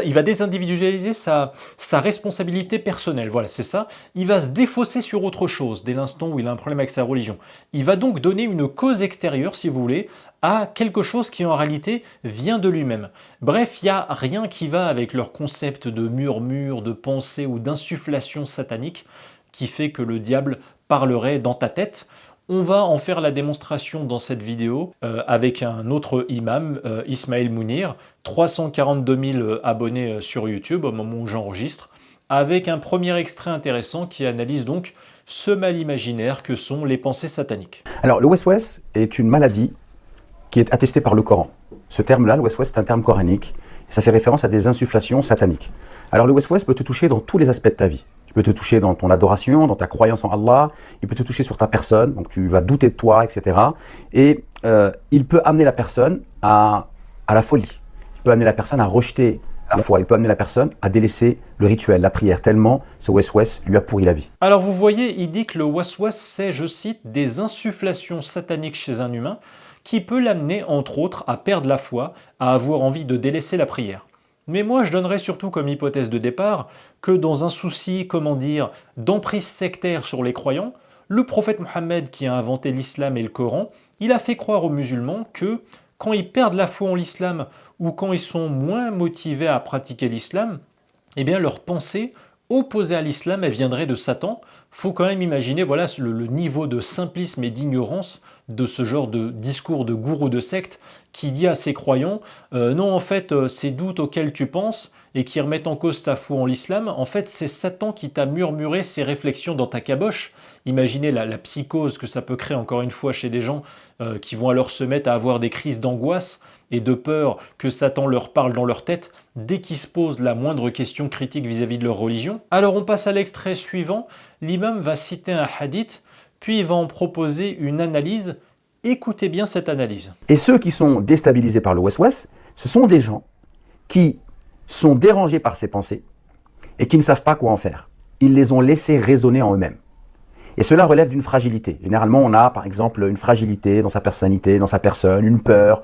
il va désindividualiser sa responsabilité personnelle, voilà, c'est ça. Il va se défausser sur autre chose dès l'instant où il a un problème avec sa religion. Il va donc donner une cause extérieure, si vous voulez, à quelque chose qui en réalité vient de lui-même. Bref, il n'y a rien qui va avec leur concept de murmure, de pensée ou d'insufflation satanique qui fait que le diable parlerait dans ta tête. On va en faire la démonstration dans cette vidéo avec un autre imam, Ismaël Mounir, 342 000 abonnés sur YouTube au moment où j'enregistre, avec un premier extrait intéressant qui analyse donc ce mal imaginaire que sont les pensées sataniques. Alors le West-West est une maladie qui est attestée par le Coran. Ce terme-là, le West-West, est un terme coranique, et ça fait référence à des insufflations sataniques. Alors le West-West peut te toucher dans tous les aspects de ta vie. Il peut te toucher dans ton adoration, dans ta croyance en Allah, il peut te toucher sur ta personne, donc tu vas douter de toi, etc. Et il peut amener la personne à la folie, il peut amener la personne à rejeter la foi, il peut amener la personne à délaisser le rituel, la prière, tellement ce West-West lui a pourri la vie. Alors vous voyez, il dit que le West-West, c'est, je cite, des insufflations sataniques chez un humain qui peut l'amener, entre autres, à perdre la foi, à avoir envie de délaisser la prière. Mais moi, je donnerais surtout comme hypothèse de départ que dans un souci, d'emprise sectaire sur les croyants, le prophète Mohammed, qui a inventé l'islam et le Coran, il a fait croire aux musulmans que quand ils perdent la foi en l'islam ou quand ils sont moins motivés à pratiquer l'islam, eh bien leur pensée opposée à l'islam, elle viendrait de Satan. Faut quand même imaginer voilà, le niveau de simplisme et d'ignorance de ce genre de discours de gourou de secte qui dit à ses croyants non, en fait, ces doutes auxquels tu penses et qui remettent en cause ta foi en l'islam, en fait, c'est Satan qui t'a murmuré ces réflexions dans ta caboche. Imaginez la psychose que ça peut créer, encore une fois, chez des gens qui vont alors se mettre à avoir des crises d'angoisse et de peur que Satan leur parle dans leur tête dès qu'ils se posent la moindre question critique vis-à-vis de leur religion. Alors on passe à l'extrait suivant. L'imam va citer un hadith, puis il va en proposer une analyse. Écoutez bien cette analyse. Et ceux qui sont déstabilisés par le West-West, ce sont des gens qui sont dérangés par ces pensées et qui ne savent pas quoi en faire. Ils les ont laissés résonner en eux-mêmes. Et cela relève d'une fragilité. Généralement, on a par exemple une fragilité dans sa personnalité, dans sa personne, une peur.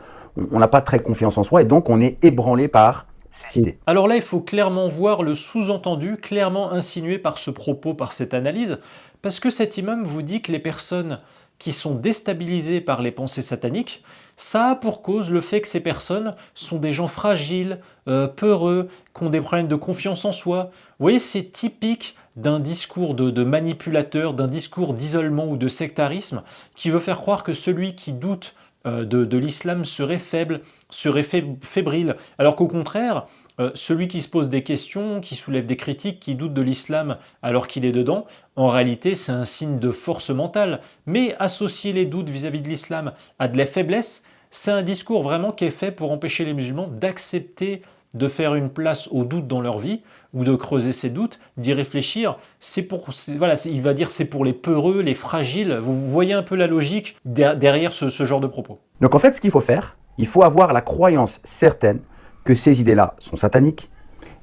On n'a pas très confiance en soi et donc on est ébranlé par ces idées. Alors là, il faut clairement voir le sous-entendu, clairement insinué par ce propos, par cette analyse, parce que cet imam vous dit que les personnes qui sont déstabilisées par les pensées sataniques, ça a pour cause le fait que ces personnes sont des gens fragiles, peureux, qui ont des problèmes de confiance en soi. Vous voyez, c'est typique d'un discours de manipulateur, d'un discours d'isolement ou de sectarisme qui veut faire croire que celui qui doute de l'islam serait faible, serait fébrile, alors qu'au contraire, celui qui se pose des questions, qui soulève des critiques, qui doute de l'islam alors qu'il est dedans, en réalité c'est un signe de force mentale. Mais associer les doutes vis-à-vis de l'islam à de la faiblesse, c'est un discours vraiment qui est fait pour empêcher les musulmans d'accepter de faire une place aux doutes dans leur vie, ou de creuser ces doutes, d'y réfléchir. Il va dire c'est pour les peureux, les fragiles. Vous voyez un peu la logique derrière ce genre de propos. Donc en fait, ce qu'il faut faire, il faut avoir la croyance certaine que ces idées-là sont sataniques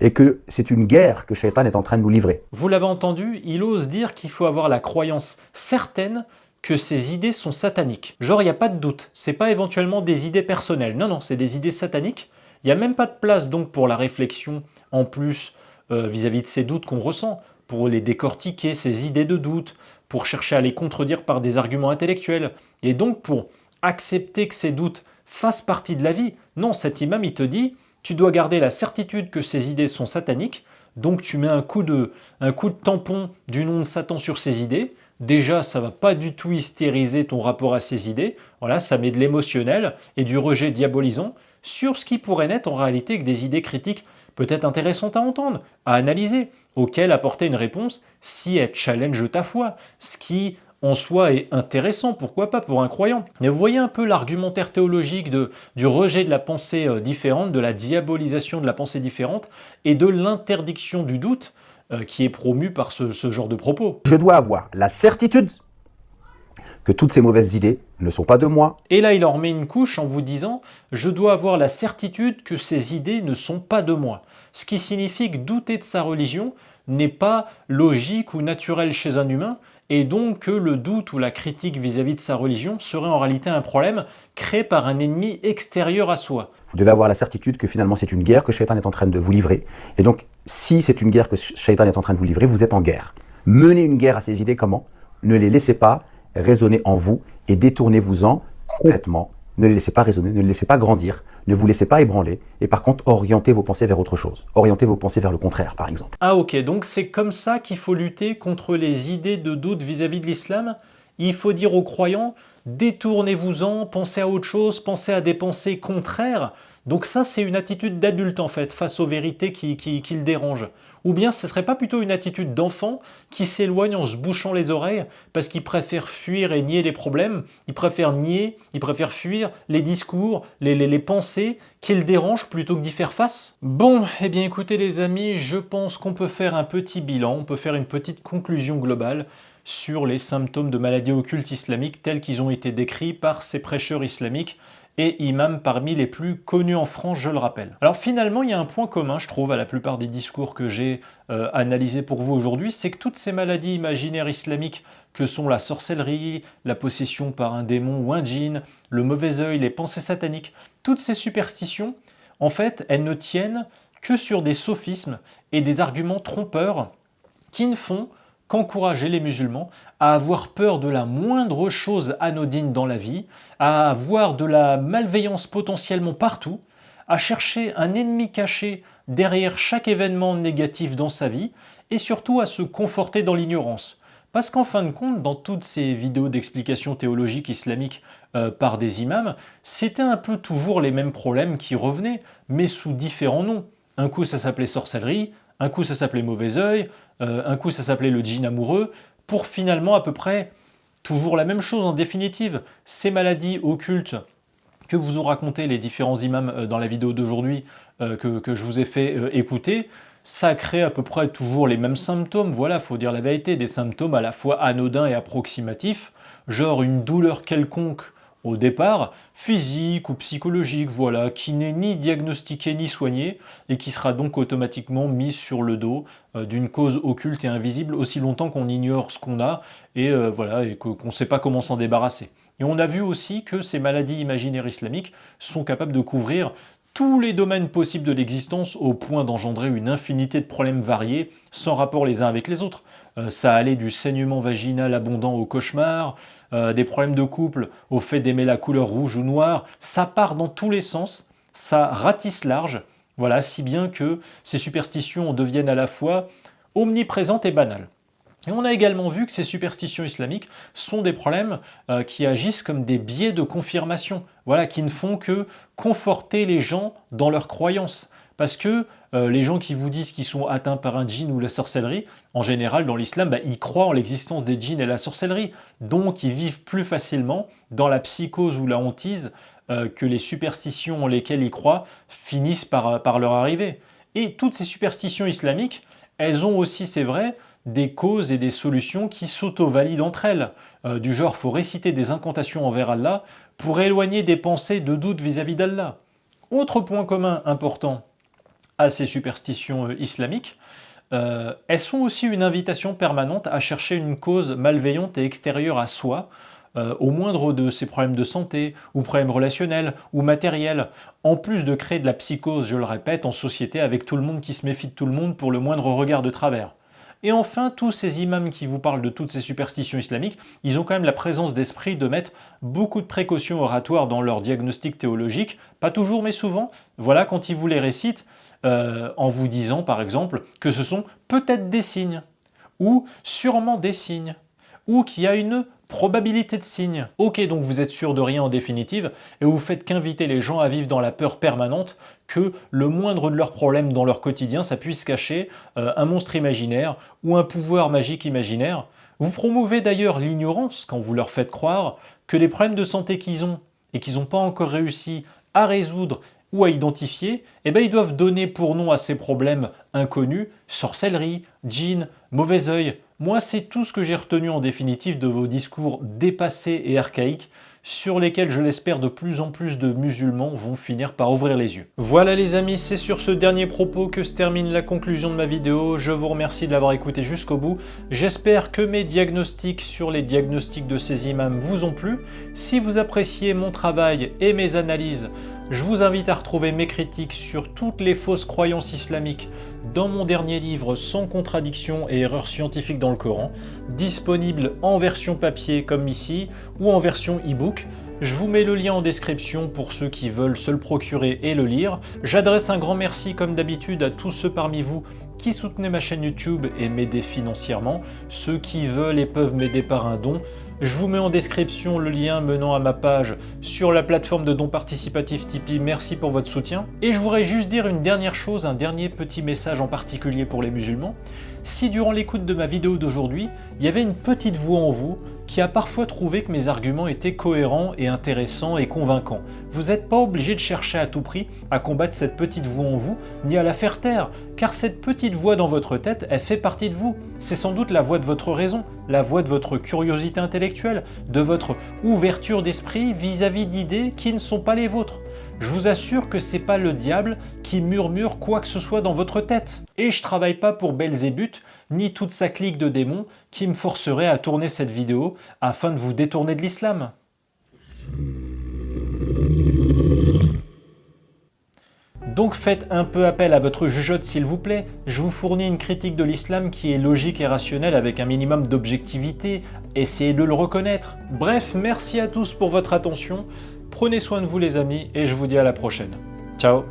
et que c'est une guerre que Shaitan est en train de nous livrer. Vous l'avez entendu, il ose dire qu'il faut avoir la croyance certaine que ces idées sont sataniques. Genre, il n'y a pas de doute, c'est pas éventuellement des idées personnelles, non, non, c'est des idées sataniques. Il n'y a même pas de place donc pour la réflexion en plus vis-à-vis de ces doutes qu'on ressent, pour les décortiquer, ces idées de doute, pour chercher à les contredire par des arguments intellectuels, et donc pour accepter que ces doutes fassent partie de la vie. Non, cet imam, il te dit, tu dois garder la certitude que ces idées sont sataniques, donc tu mets un coup de tampon du nom de Satan sur ces idées. Déjà, ça ne va pas du tout hystériser ton rapport à ces idées. Voilà, ça met de l'émotionnel et du rejet diabolisant sur ce qui pourrait n'être en réalité que des idées critiques peut-être intéressantes à entendre, à analyser, auxquelles apporter une réponse si elles challenge ta foi, ce qui en soi est intéressant, pourquoi pas pour un croyant. Mais vous voyez un peu l'argumentaire théologique du rejet de la pensée différente, de la diabolisation de la pensée différente et de l'interdiction du doute qui est promu par ce genre de propos. Je dois avoir la certitude que toutes ces mauvaises idées ne sont pas de moi. Et là, il en remet une couche en vous disant « Je dois avoir la certitude que ces idées ne sont pas de moi ». Ce qui signifie que douter de sa religion n'est pas logique ou naturel chez un humain, et donc que le doute ou la critique vis-à-vis de sa religion serait en réalité un problème créé par un ennemi extérieur à soi. Vous devez avoir la certitude que finalement c'est une guerre que Shaitan est en train de vous livrer. Et donc, si c'est une guerre que Shaitan est en train de vous livrer, vous êtes en guerre. Menez une guerre à ces idées comment? Ne les laissez pas résonner en vous et détournez-vous-en complètement. Ne les laissez pas résonner, ne les laissez pas grandir, ne vous laissez pas ébranler, et par contre, orientez vos pensées vers autre chose. Orientez vos pensées vers le contraire, par exemple. Ah ok, donc c'est comme ça qu'il faut lutter contre les idées de doute vis-à-vis de l'islam. Il faut dire aux croyants, détournez-vous-en, pensez à autre chose, pensez à des pensées contraires. Donc ça, c'est une attitude d'adulte en fait, face aux vérités qui le dérangent. Ou bien ce ne serait pas plutôt une attitude d'enfant qui s'éloigne en se bouchant les oreilles parce qu'il préfère fuir et nier les problèmes, il préfère fuir les discours, les pensées qui le dérangent plutôt que d'y faire face. Bon, eh bien écoutez les amis, je pense qu'on peut faire un petit bilan, on peut faire une petite conclusion globale sur les symptômes de maladies occultes islamiques tels qu'ils ont été décrits par ces prêcheurs islamiques et imams parmi les plus connus en France, je le rappelle. Alors finalement, il y a un point commun, je trouve, à la plupart des discours que j'ai analysés pour vous aujourd'hui, c'est que toutes ces maladies imaginaires islamiques que sont la sorcellerie, la possession par un démon ou un djinn, le mauvais œil, les pensées sataniques, toutes ces superstitions, en fait, elles ne tiennent que sur des sophismes et des arguments trompeurs qui ne font qu'encourager les musulmans à avoir peur de la moindre chose anodine dans la vie, à avoir de la malveillance potentiellement partout, à chercher un ennemi caché derrière chaque événement négatif dans sa vie et surtout à se conforter dans l'ignorance. Parce qu'en fin de compte, dans toutes ces vidéos d'explication théologique islamique par des imams, c'était un peu toujours les mêmes problèmes qui revenaient, mais sous différents noms. Un coup ça s'appelait sorcellerie, un coup ça s'appelait mauvais œil, un coup ça s'appelait le djinn amoureux, pour finalement à peu près toujours la même chose en définitive. Ces maladies occultes que vous ont raconté les différents imams dans la vidéo d'aujourd'hui que je vous ai fait écouter, ça crée à peu près toujours les mêmes symptômes, voilà, faut dire la vérité, des symptômes à la fois anodins et approximatifs, genre une douleur quelconque au départ, physique ou psychologique, voilà, qui n'est ni diagnostiquée ni soignée et qui sera donc automatiquement mise sur le dos d'une cause occulte et invisible aussi longtemps qu'on ignore ce qu'on a et voilà, et qu'on ne sait pas comment s'en débarrasser. Et on a vu aussi que ces maladies imaginaires islamiques sont capables de couvrir tous les domaines possibles de l'existence au point d'engendrer une infinité de problèmes variés sans rapport les uns avec les autres. Ça allait du saignement vaginal abondant au cauchemar, des problèmes de couple au fait d'aimer la couleur rouge ou noire. Ça part dans tous les sens, ça ratisse large, voilà, si bien que ces superstitions deviennent à la fois omniprésentes et banales. Et on a également vu que ces superstitions islamiques sont des problèmes qui agissent comme des biais de confirmation, voilà, qui ne font que conforter les gens dans leurs croyances. Parce que les gens qui vous disent qu'ils sont atteints par un djinn ou la sorcellerie, en général dans l'islam, ils croient en l'existence des djinns et la sorcellerie. Donc ils vivent plus facilement dans la psychose ou la hantise que les superstitions en lesquelles ils croient finissent par leur arriver. Et toutes ces superstitions islamiques, elles ont aussi, c'est vrai, des causes et des solutions qui s'auto-valident entre elles. Du genre, faut réciter des incantations envers Allah pour éloigner des pensées de doute vis-à-vis d'Allah. Autre point commun important à ces superstitions islamiques, elles sont aussi une invitation permanente à chercher une cause malveillante et extérieure à soi au moindre de ses problèmes de santé, ou problèmes relationnels, ou matériels, en plus de créer de la psychose, je le répète, en société avec tout le monde qui se méfie de tout le monde pour le moindre regard de travers. Et enfin, tous ces imams qui vous parlent de toutes ces superstitions islamiques, ils ont quand même la présence d'esprit de mettre beaucoup de précautions oratoires dans leur diagnostic théologique, pas toujours mais souvent, voilà quand ils vous les récitent, en vous disant par exemple que ce sont peut-être des signes, ou sûrement des signes, ou qu'il y a une probabilité de signe. Ok, donc vous êtes sûr de rien en définitive, et vous faites qu'inviter les gens à vivre dans la peur permanente que le moindre de leurs problèmes dans leur quotidien, ça puisse cacher un monstre imaginaire ou un pouvoir magique imaginaire. Vous promouvez d'ailleurs l'ignorance quand vous leur faites croire que les problèmes de santé qu'ils ont et qu'ils n'ont pas encore réussi à résoudre ou à identifier, eh ben ils doivent donner pour nom à ces problèmes inconnus, sorcellerie, djinn, mauvais œil. Moi, c'est tout ce que j'ai retenu en définitive de vos discours dépassés et archaïques, sur lesquels, je l'espère, de plus en plus de musulmans vont finir par ouvrir les yeux. Voilà les amis, c'est sur ce dernier propos que se termine la conclusion de ma vidéo. Je vous remercie de l'avoir écouté jusqu'au bout. J'espère que mes diagnostics sur les diagnostics de ces imams vous ont plu. Si vous appréciez mon travail et mes analyses, je vous invite à retrouver mes critiques sur toutes les fausses croyances islamiques dans mon dernier livre Sans contradiction et erreurs scientifiques dans le Coran, disponible en version papier comme ici ou en version e-book. Je vous mets le lien en description pour ceux qui veulent se le procurer et le lire. J'adresse un grand merci comme d'habitude à tous ceux parmi vous qui soutenaient ma chaîne YouTube et m'aidaient financièrement. Ceux qui veulent et peuvent m'aider par un don. Je vous mets en description le lien menant à ma page sur la plateforme de dons participatifs Tipeee. Merci pour votre soutien. Et je voudrais juste dire une dernière chose, un dernier petit message en particulier pour les musulmans. Si durant l'écoute de ma vidéo d'aujourd'hui, il y avait une petite voix en vous qui a parfois trouvé que mes arguments étaient cohérents et intéressants et convaincants, vous n'êtes pas obligé de chercher à tout prix à combattre cette petite voix en vous, ni à la faire taire, car cette petite voix dans votre tête, elle fait partie de vous. C'est sans doute la voix de votre raison, la voix de votre curiosité intellectuelle, de votre ouverture d'esprit vis-à-vis d'idées qui ne sont pas les vôtres. Je vous assure que c'est pas le diable qui murmure quoi que ce soit dans votre tête. Et je travaille pas pour Belzébuth, ni toute sa clique de démons qui me forcerait à tourner cette vidéo afin de vous détourner de l'islam. Donc faites un peu appel à votre jugeote s'il vous plaît. Je vous fournis une critique de l'islam qui est logique et rationnelle avec un minimum d'objectivité. Essayez de le reconnaître. Bref, merci à tous pour votre attention. Prenez soin de vous les amis et je vous dis à la prochaine. Ciao.